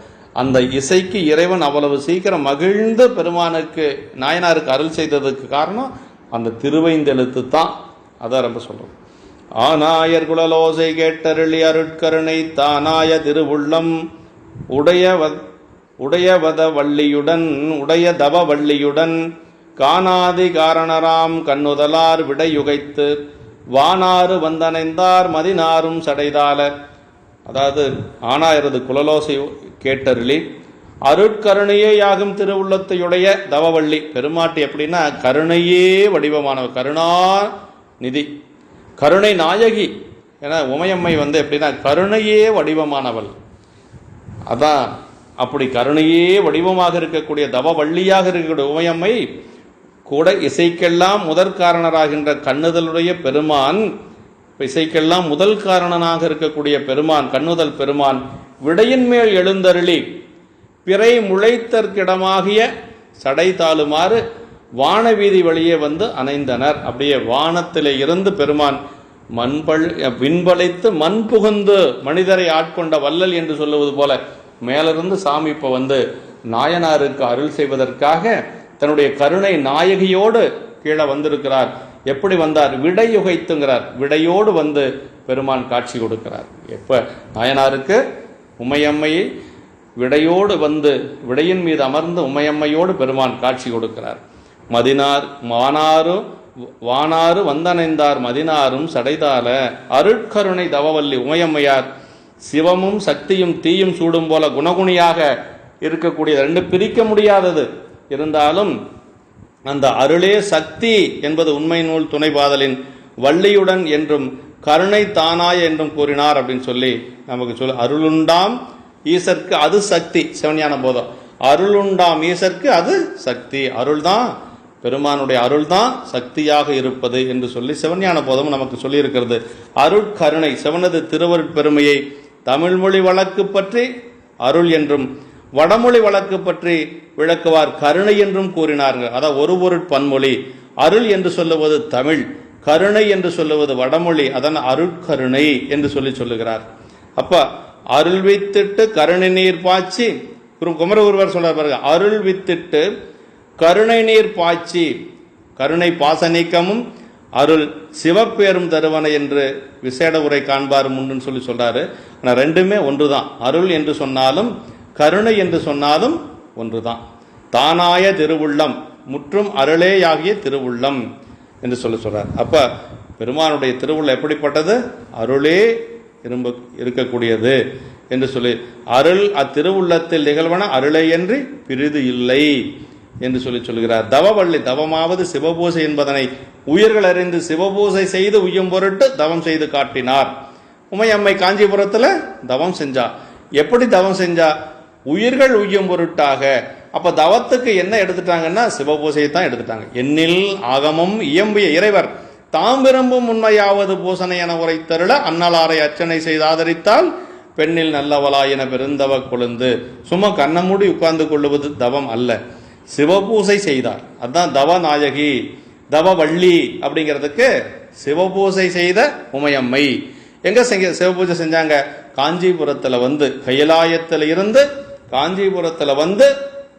அந்த இசைக்கு இறைவன் அவ்வளவு சீக்கிரம் மகிழ்ந்து பெருமானுக்கு நாயனாருக்கு அருள் செய்ததுக்கு காரணம் அந்த திருவைந்தெழுத்து தான். அதான் ரொம்ப சொல்றோம். ஆனாயர் குழலோசை கேட்டருளி அருட்கருணை தானாய திருவுள்ளம் உடையவத வள்ளியுடன் உடைய தவ வள்ளியுடன் காணாதி காரணராம் கண்ணுதலார் விடையுகைத்து வானாறு வந்தனைந்தார் மதினாரும் சடைதால. அதாவது ஆனாயரது குழலோசை கேட்டருளி அருட்கருணையே யாகும் திருவுள்ளத்தையுடைய தவவள்ளி பெருமாட்டி எப்படின்னா கருணையே வடிவமானவர், கருணா நிதி, கருணை நாயகி. ஏன்னா உமையம்மை வந்து எப்படின்னா கருணையே வடிவமானவள். அதான் அப்படி கருணையே வடிவமாக இருக்கக்கூடிய தவவள்ளியாக இருக்கக்கூடிய உமையம்மை கூட இசைக்கெல்லாம் முதற் காரணராகின்ற கண்ணுதலுடைய பெருமான், இசைக்கெல்லாம் முதல் காரணனாக இருக்கக்கூடிய பெருமான் கண்ணுதல் பெருமான் விடையின் மேல் எழுந்தருளி பிறை முளைத்தற்கிடமாகிய சடை தாளுமாறு வானவீதி வழியே வந்து அணைந்தனர். அப்படியே வானத்திலே இருந்து பெருமான் விண்பளைத்து மண் புகுந்து மனிதரை ஆட்கொண்ட வள்ளல் என்று சொல்லுவது போல மேலிருந்து சாமி இப்ப வந்து நாயனாருக்கு அருள் செய்வதற்காக தன்னுடைய கருணை நாயகியோடு கீழே வந்திருக்கிறார். எப்படி வந்தார்? விடையுகைத்துங்கிறார். விடையோடு வந்து பெருமான் காட்சி கொடுக்கிறார். எப்ப நாயனாருக்கு உமையம்மையை விடையோடு வந்து விடையின் மீது அமர்ந்து உமையம்மையோடு பெருமான் காட்சி கொடுக்கிறார். மதினார் வானாறு வந்தணைந்தார் மதினாரும் சடைதால அருட்கருணை தவவல்லி உமையம்மையார் சிவமும் சக்தியும் தீயும் சூடும் போல குணகுணியாக இருக்கக்கூடிய, ரெண்டு பிரிக்க முடியாதது. இருந்தாலும் அந்த அருளே சக்தி என்பது உண்மை நூல் துணைபாதலின் வள்ளியுடன் என்றும் கருணை தானாய் என்றும் கூறினார் அப்படின்னு சொல்லி நமக்கு சொல்ல. அருளுண்டாம் ஈசற்கு அது சக்தி, சிவஞான போதம். அருளுண்டாம் ஈசற்கு அது சக்தி. அருள் தான், பெருமானுடைய அருள் தான் சக்தியாக இருப்பது என்று சொல்லி சிவஞான போதம் நமக்கு சொல்லி இருக்கிறது. அருட்கருணை, சிவனது திருவருட்பெருமையை தமிழ்மொழி வழக்கு பற்றி அருள் என்றும் வடமொழி வழக்கு பற்றி விளக்குவார் கருணை என்றும் கூறினார்கள். அதான் ஒரு பொருட் பன்மொழி. அருள் என்று சொல்லுவது தமிழ், கருணை என்று சொல்லுவது வடமொழி. அதான் அருட்கருணை என்று சொல்லுகிறார். அப்ப அருள் வித்திட்டு கருணை நீர் பாய்ச்சி, குமரகுருவர் சொல்றார் பாருங்க, அருள் வித்திட்டு கருணை நீர் பாய்ச்சி கருணை பாச நீக்கமும் அருள் சிவப்பேரும் தருவன என்று விசேட உரை காண்பார் முன்னு சொல்றாரு. ஆனால் ரெண்டுமே ஒன்றுதான். அருள் என்று சொன்னாலும் கருணை என்று சொன்னாலும் ஒன்றுதான். தானாய திருவுள்ளம் முற்றும் அருளேயாகிய திருவுள்ளம் என்று சொல்றார். அப்ப பெருமானுடைய திருவுள்ளம் எப்படிப்பட்டது? அருளே இருக்கக்கூடியது என்று சொல்லி, அருள் அத்திருவுள்ளத்தில் நிகழ்வன அருளையன்றி பிரிது இல்லை என்று சொல்லுகிறார். தவவள்ளி, தவமாவது சிவபூசை என்பதனை உயிர்கள் அறிந்து சிவபூசை செய்து உய்யும் பொருட்டு தவம் செய்து காட்டினார். உமையம்மை காஞ்சிபுரத்துல தவம் செஞ்சா. எப்படி தவம் செஞ்சா? உயிர்கள் உய்யும் பொருட்டாக. அப்ப தவத்துக்கு என்ன எடுத்துட்டாங்கன்னா சிவபூசையை தான் எடுத்துட்டாங்க. எண்ணில் ஆகமும் இயம்பிய இறைவர் தாம் விரும்பும் உண்மையாவது பூசனை என உரைத்தருள அன்னலாரை அர்ச்சனை செய்து ஆதரித்தால் பெண்ணில் நல்லவளா என பெருந்தவ கொழுந்து. சும்மா கண்ணமூடி உட்கார்ந்து கொள்ளுவது தவம் அல்ல, சிவபூசை செய்தார். அதுதான் தவநாயகி, தவவள்ளி அப்படிங்கிறதுக்கு சிவபூசை செய்த உமையம்மை. எங்க சிவபூஜை செஞ்சாங்க? காஞ்சிபுரத்துல வந்து, கைலாயத்தில் இருந்து காஞ்சிபுரத்துல வந்து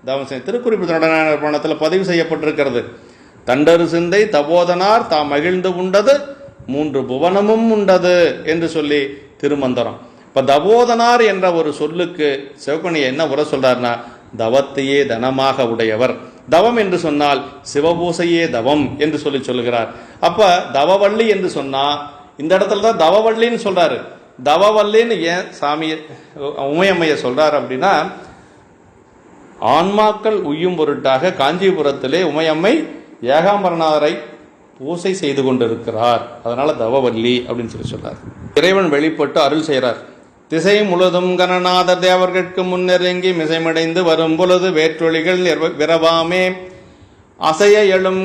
தவம் செஞ்ச திருக்குறிப்பு பதிவு செய்யப்பட்டிருக்கிறது. தண்டரு சிந்தை தபோதனார் தாம் மகிழ்ந்து உண்டது 3 புவனமும் உண்டது என்று சொல்லி திருமந்திரம். இப்ப தபோதனார் என்ற ஒரு சொல்லுக்கு சிவகணியை என்ன உரை சொல்றாருன்னா, தவத்தையே தனமாக உடையவர். தவம் என்று சொன்னால் சிவபூசையே தவம் என்று சொல்லுகிறார். அப்ப தவவள்ளி என்று சொன்னா இந்த இடத்துல தான் தவவள்ளின்னு சொல்றாரு. தவவல்லின்னு ஏன் சாமி உமையம்மைய சொல்றாரு அப்படின்னா, ஆன்மாக்கள் உய்யும் பொருட்டாக காஞ்சிபுரத்திலே உமையம்மை ஏகாம்பரநாதரை பூசை செய்து கொண்டிருக்கிறார். அதனால தவவல்லி அப்படின்னு சொல்றார். இறைவன் வெளிப்பட்டு அருள் செய்கிறார். திசை முழுதும் கணநாதர் தேவர்கட்கு முன்னெருங்கி மிசைமடைந்து வரும் பொழுது வேற்றொழிகள் விரவாமே அசைய எழும்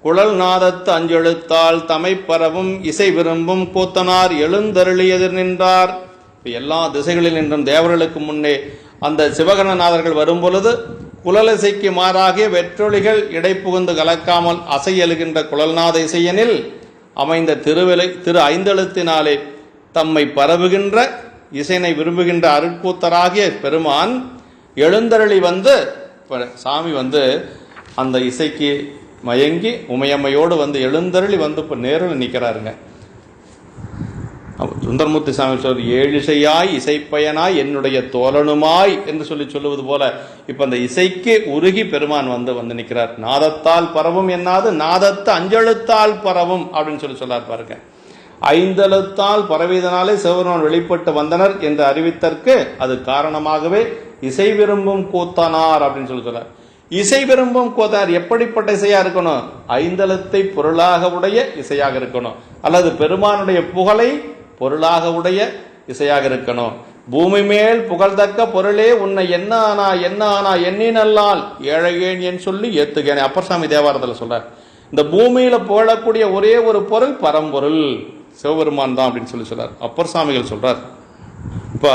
குழல் நாதத்து அஞ்செழுத்தால் தமை பரவும் இசை விரும்பும் கூத்தனார் எழுந்தருளி எதிர் நின்றார். எல்லா திசைகளில் நின்றும் தேவர்களுக்கு முன்னே அந்த சிவகணநாதர்கள் வரும் பொழுது குழலிசைக்கு மாறாகிய வெற்றொழிகள் இடைப்புகுந்து கலக்காமல் அசை எழுகின்ற குழல்நாத இசையனில் அமைந்த திரு ஐந்தெழுத்தினாலே தம்மை பரவுகின்ற இசைனை விரும்புகின்ற அருட்கூத்தராகிய பெருமான் எழுந்தருளி வந்து, சாமி வந்து அந்த இசைக்கு மயங்கி உமையம்மையோடு வந்து எழுந்தருளி வந்து இப்போ நேரில் நிற்கிறாருங்க. சுந்தரமூர்த்தி சாமி சொல், ஏழிசையாய் இசைப்பயனாய் என்னுடைய தோழனுமாய் என்று சொல்லுவது போல இப்ப அந்த இசைக்கு உருகி பெருமான் வந்து நிற்கிறார். நாதத்தால் பரவும் என்னாது நாதத்து அஞ்செழுத்தால் பரவும் அப்படின்னு சொல்லார் பாருங்க. 5 எழுத்தால் பரவியதனாலே சிவபெருமான் வெளிப்பட்டு வந்தனர் என்று அறிவித்தற்கு அது காரணமாகவே இசை விரும்பும் கூத்தனார் அப்படின்னு சொல்றார். இசை விரும்பும் கூத்தனார் எப்படிப்பட்ட இசையா இருக்கணும்? 5 எழுத்தை பொருளாக உடைய இசையாக இருக்கணும், அல்லது பெருமானுடைய புகழை பொருளாக உடைய இசையாக இருக்கணும். பூமி மேல் புகழ்தக்க பொருளே உன்னை என்ன ஆனா எண்ணினல்லால் ஏழையேன் என் சொல்லி ஏத்துகேன். அப்பர் சாமி தேவாரத்தில் சொல்றார். இந்த பூமியில புகழக்கூடிய ஒரே ஒரு பொருள் பரம்பொருள் சிவபெருமான் தான் அப்படின்னு சொல்றார். அப்பர் சாமிகள் சொல்றார். இப்ப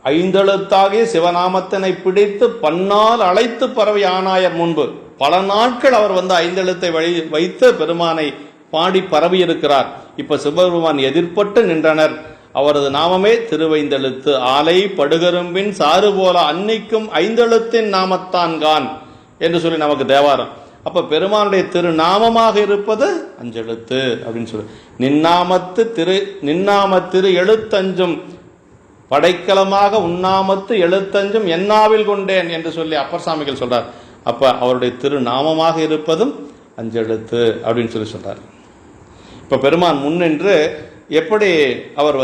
5 எழுத்தாகிய சிவநாமத்தினை பிடித்து பன்னால் அழைத்து பரவி ஆனாயர் முன்பு பல நாட்கள் அவர் வந்து 5 எழுத்தை வைத்து பெருமானை பாடி பரவி இருக்கிறார். இப்ப சிவபெருமான் எதிர்பட்டு நின்றனர். அவரது நாமமே திருவைந்தெழுத்து. ஆலை படுகரும்பின் சாறு போல அன்னிக்கும் 5 எழுத்தின் நாமத்தான் கான் என்று சொல்லி நமக்கு தேவாரம். அப்ப பெருமானுடைய திருநாமமாக இருப்பது அஞ்செழுத்து அப்படின்னு சொல்லு. நின்னாம திரு எழுத்தஞ்சும் படைக்கலமாக உண்ணாமத்து எழுத்தஞ்சும் என்னாவில் கொண்டேன் என்று சொல்லி அப்பர் சாமிகள் சொல்றார். அப்ப அவருடைய திருநாமமாக இருப்பதும் அஞ்செழுத்து அப்படின்னு சொல்றார். இப்ப பெருமான் முன்னின்று எப்படி அவர்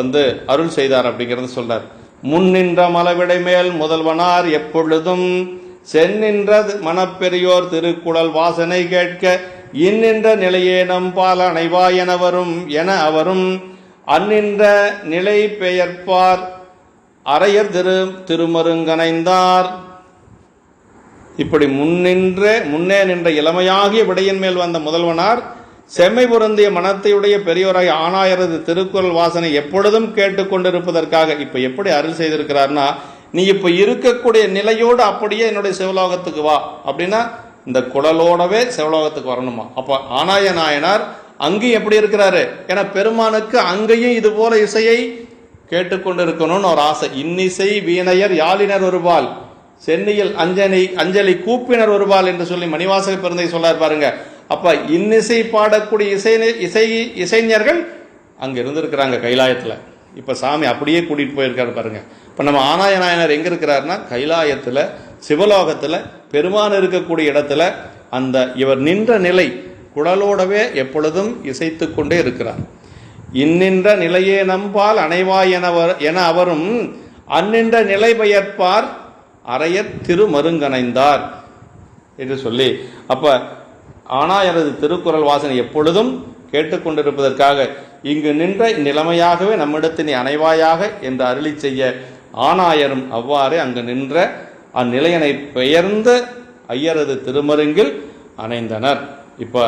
அருள் செய்தார் அப்படிங்கறத சொல்றார். முன்னின்ற மலவிடை மேல் முதல்வனார் எப்பொழுதும் சென்னின்ற மனப்பெரியோர் திருக்குழல் வாசனை கேட்க இன்னின்ற நிலையே நம்பால் அணைவா என அவரும் அந்நின்ற நிலை பெயர்ப்பார் அரையர் திருமருங்கனைந்தார். இப்படி முன்னே நின்ற இளமையாகிய விடையின் மேல் வந்த முதல்வனார் செம்மை பொருந்திய மனத்தையுடைய பெரியோராய் ஆனாயரது திருக்குறள் வாசனை எப்பொழுதும் கேட்டுக்கொண்டிருப்பதற்காக இப்ப எப்படி அருள் செய்திருக்கிறார்னா, நீ இப்ப இருக்கக்கூடிய நிலையோடு அப்படியே என்னுடைய சிவலோகத்துக்கு வா அப்படின்னா இந்த குடலோடவே சிவலோகத்துக்கு வரணுமா. அப்ப ஆனாய நாயனார் அங்கேயும் எப்படி இருக்கிறாரு? ஏன்னா பெருமானுக்கு அங்கேயும் இது போல இசையை கேட்டுக்கொண்டு இருக்கணும்னு ஒரு ஆசை. இன்னிசை வீணையர் யாழினர் ஒருபால் சென்னையில் அஞ்சலி கூப்பினர் ஒருபால் என்று சொல்லி மணிவாசக பெருந்தை சொல்லார் பாருங்க. அப்ப இன்னிசை பாடக்கூடிய இசைஞர்கள் அங்க இருந்திருக்கிறாங்க கைலாயத்துல. இப்ப சாமி அப்படியே கூட்டிட்டு போயிருக்காரு பாருங்க. இப்ப நம்ம ஆனாய நாயனார் எங்க இருக்கிறாருன்னா கைலாயத்துல சிவலோகத்துல பெருமான் இருக்கக்கூடிய இடத்துல அந்த இவர் நின்ற நிலை குடலோடவே எப்பொழுதும் இசைத்து கொண்டே இருக்கிறார். இன்னின்ற நிலையே நம்பால் அணைவாய் என அவரும் அந்நின்ற நிலை பெயர்ப்பார் அரையர் திருமருங்கனைந்தார் என்று சொல்லி அப்ப ஆனாயரது திருக்குறள் வாசனை எப்பொழுதும் கேட்டுக்கொண்டிருப்பதற்காக இங்கு நின்ற நிலைமையாகவே நம்மிடத்தினை அணைவாயாக என்று அருளி செய்ய ஆனாயரும் அவ்வாறு அங்கு நின்ற அந்நிலையனை பெயர்ந்த ஐயரது திருமருங்கில் அணைந்தனர். இப்ப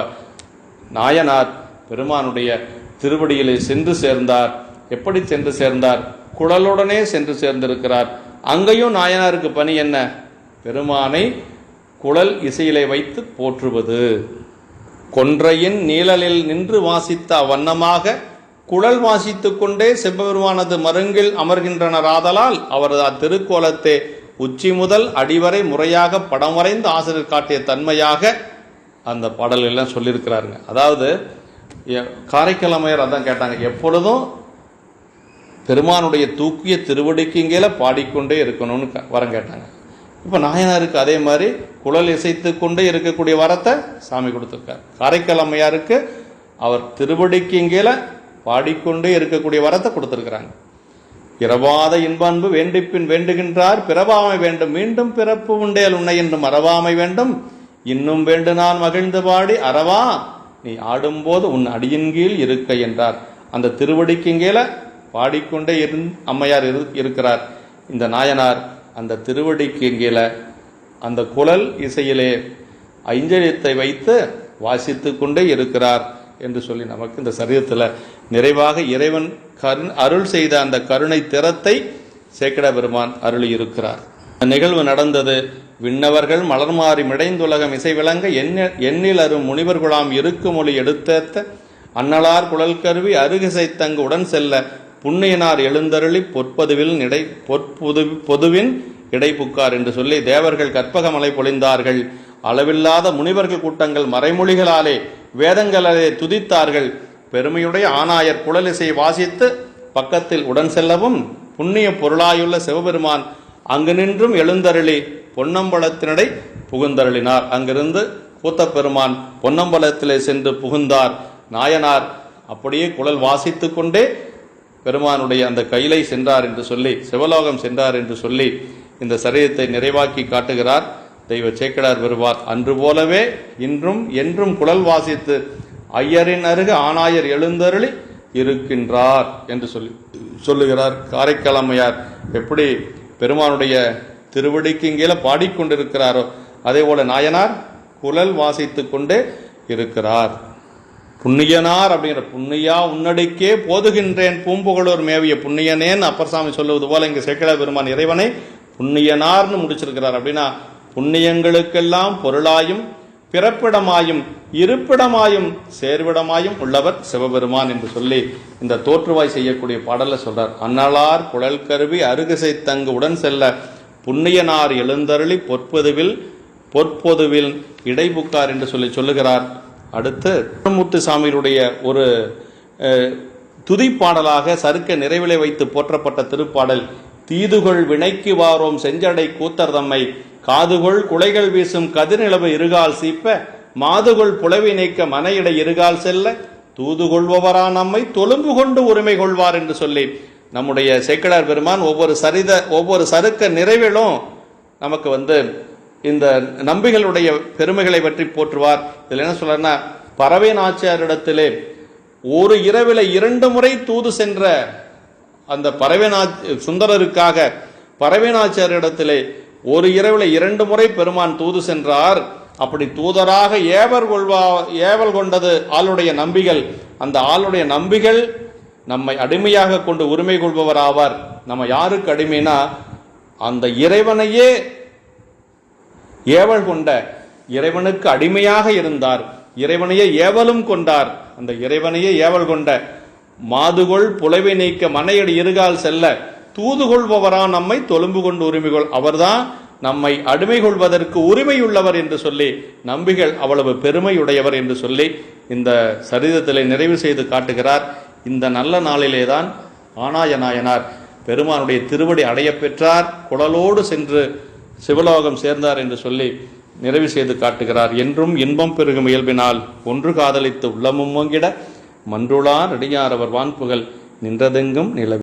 நாயனார் பெருமானுடைய திருவடியிலே சென்று சேர்ந்தார். எப்படி சென்று சேர்ந்தார்? குழலுடனே சென்று சேர்ந்திருக்கிறார். அங்கேயும் நாயனாருக்கு பணி என்ன? பெருமானை குழல் இசையிலே வைத்து போற்றுவது. கொன்றையின் நீழலில் நின்று வாசித்த வண்ணமாக குழல் வாசித்துக் கொண்டே செவ்வெருமானது மருங்கில் அமர்கின்றனர். ஆதலால் அவரது அத்திருக்கோலத்தை உச்சி முதல் அடிவரை முறையாக படம் வரைந்து ஆசிரியர் காட்டிய தன்மையாக அந்த பாடல் எல்லாம் சொல்லியிருக்கிறாருங்க. அதாவது காரைக்கால் அம்மையார் அதான் கேட்டாங்க, எப்பொழுதும் பெருமானுடைய தூக்கிய திருவடிக்குங்கேல பாடிக்கொண்டே இருக்கணும்னு வரம் கேட்டாங்க. இப்ப நாயனாருக்கு அதே மாதிரி குழல் இசைத்து கொண்டே இருக்கக்கூடிய வரத்தை சாமி கொடுத்திருக்கார். காரைக்கால் அம்மையாருக்கு அவர் திருவடிக்குங்கேல பாடிக்கொண்டே இருக்கக்கூடிய வரத்தை கொடுத்திருக்கிறாங்க. இரவாத இன்பன்பு வேண்டிப்பின் வேண்டுகின்றார் பிறவாமை வேண்டும் மீண்டும் பிறப்பு உண்டேல் உன்னை என்று மறவாமை வேண்டும் இன்னும் வேண்டு நான் மகிழ்ந்து பாடி அறவா நீ ஆடும்போது உன் அடியின் கீழ் இருக்க என்றார். அந்த திருவடிக்குங்கேல பாடிக்கொண்டே அம்மையார் இருக்கிறார். இந்த நாயனார் அந்த திருவடிக்குங்கேல அந்த குழல் இசையிலே ஐஞ்செழுத்தை வைத்து வாசித்து கொண்டே இருக்கிறார் என்று சொல்லி நமக்கு இந்த சரீரத்தில் நிறைவாக இறைவன் அருள் செய்த அந்த கருணை திறத்தை சேக்கிட பெருமான் அருளி இருக்கிறார். நிகழ்வு நடந்தது. விண்ணவர்கள் மலர்மாறி மிடைந்துலகம் இசை விளங்க எண்ணில் அரும் முனிவர்குலாம் இருக்கு மொழி எடுத்தேத்த அன்னலார் குழல் கருவி அருகிசை தங்கு உடன் செல்ல புண்ணியனார் எழுந்தருளி பொதுவின் இடைப்புக்கார் என்று சொல்லி தேவர்கள் கற்பகமலை பொழிந்தார்கள். அளவில்லாத முனிவர்கள் கூட்டங்கள் மறைமொழிகளாலே வேதங்களாலே துதித்தார்கள். பெருமையுடைய ஆனாயர் குழலிசை வாசித்து பக்கத்தில் உடன் செல்லவும் புண்ணிய பொருளாயுள்ள சிவபெருமான் அங்கு நின்றும் எழுந்தருளி பொன்னம்பலத்தினடை புகுந்தருளினார். அங்கிருந்து கூத்தப்பெருமான் பொன்னம்பலத்திலே சென்று புகுந்தார். நாயனார் அப்படியே குழல் வாசித்து கொண்டே பெருமானுடைய அந்த கையிலை சென்றார் என்று சொல்லி சிவலோகம் சென்றார் என்று சொல்லி இந்த சரீரத்தை நிறைவாக்கி காட்டுகிறார் தெய்வ சேக்கிழார் பெருமான். அன்று போலவே இன்றும் என்றும் குழல் வாசித்து ஐயரின் அருகு ஆனாயர் எழுந்தருளி இருக்கின்றார் என்று சொல்லுகிறார். காரைக்கால் அம்மையார் எப்படி பெருமானுடைய திருவடிக்கு இங்கேல பாடிக்கொண்டிருக்கிறாரோ அதே போல நாயனார் குழல் வாசித்து கொண்டே இருக்கிறார். புண்ணியனார் அப்படிங்கிற புண்ணியா உன்னடிக்கே போதுகின்றேன் பூம்புகழூர் மேவிய புண்ணியனேன்னு அப்பர் சாமி சொல்லுவது போல இங்க சேக்கிழார் பெருமான் இறைவனை புண்ணியனார்னு முடிச்சிருக்கிறார். அப்படின்னா புண்ணியங்களுக்கெல்லாம் பொருளாயும் பிறப்பிடமாயும் இருப்பிடமாயும் சேர்விடமாயும் உள்ளவர் சிவபெருமான் என்று சொல்லி இந்த தோற்றுவாய் செய்யக்கூடிய பாடல சொல்றார். அன்னலார் குழல் கருவி அருகிசை தங்கு உடன் செல்ல புண்ணியனார் எழுந்தருளி பொற்பதுவில் பொற்பொதுவில் இடைபுக்கார் என்று சொல்லுகிறார். அடுத்து மூர்த்தி சாமியினுடைய ஒரு துதிப்பாடலாக சருக்க நிறைவிலை வைத்து போற்றப்பட்ட திருப்பாடல் தீதுகொள் வினைக்கு வாரோம் செஞ்சடை கூத்தர் தம்மை காதுகொள் குலைகள் வீசும் கதிர்நிலவு இருகால் சீப்ப மாதுகொள் புலவி நீக்க மனையிடை இருகால் செல்ல தூது கொள்பவரா நம்மை தொழும்பு கொண்டு உரிமை கொள்வார் என்று சொல்லி நம்முடைய சேக்கிழார் பெருமான் ஒவ்வொரு சருக்க நிறைவிலும் நமக்கு இந்த நம்பிகளுடைய பெருமைகளை பற்றி போற்றுவார். இதில் என்ன சொல்றன்னா, பறவை நாச்சியாரிடத்திலே ஒரு இரவில 2 முறை தூது சென்ற அந்த சுந்தரருக்காக பறவை நாச்சியாரிடத்திலே ஒரு இரவில 2 முறை பெருமான் தூது சென்றார். அப்படி தூதராக ஏவல் கொண்டது ஆளுடைய நம்பிகள். அந்த ஆளுடைய நம்பிகள் நம்மை அடிமையாக கொண்டு உரிமை கொள்பவர் ஆவார். நம்ம யாருக்கு அடிமைனா, அந்த இறைவனையே ஏவல் கொண்ட இறைவனுக்கு அடிமையாக இருந்தார். இறைவனையே ஏவலும் கொண்டார். அந்த இறைவனையே ஏவல் கொண்ட மாதுகொள் புலவை நீக்க மனையடி இருகால் செல்ல தூது கொள்பவரா நம்மை தொழும்பு கொண்டு உரிமைகொள், அவர்தான் நம்மை அடிமை கொள்வதற்கு உரிமையுள்ளவர் என்று சொல்லி நம்பிகள் அவ்வளவு பெருமையுடையவர் என்று சொல்லி இந்த சரிதத்திலே நிறைவு செய்து காட்டுகிறார். இந்த நல்ல நாளிலேதான் ஆனாய நாயனார் பெருமானுடைய திருவடி அடைய பெற்றார், குழலோடு சென்று சிவலோகம் சேர்ந்தார் என்று சொல்லி நிறைவு செய்து காட்டுகிறார். என்றும் இன்பம் பெருகும் இயல்பினால் ஒன்று காதலித்து உள்ளமும் ஓங்கிட மன்றுளார் அடியார் அவர் வான்புகள் நின்றதெங்கும் நிலவி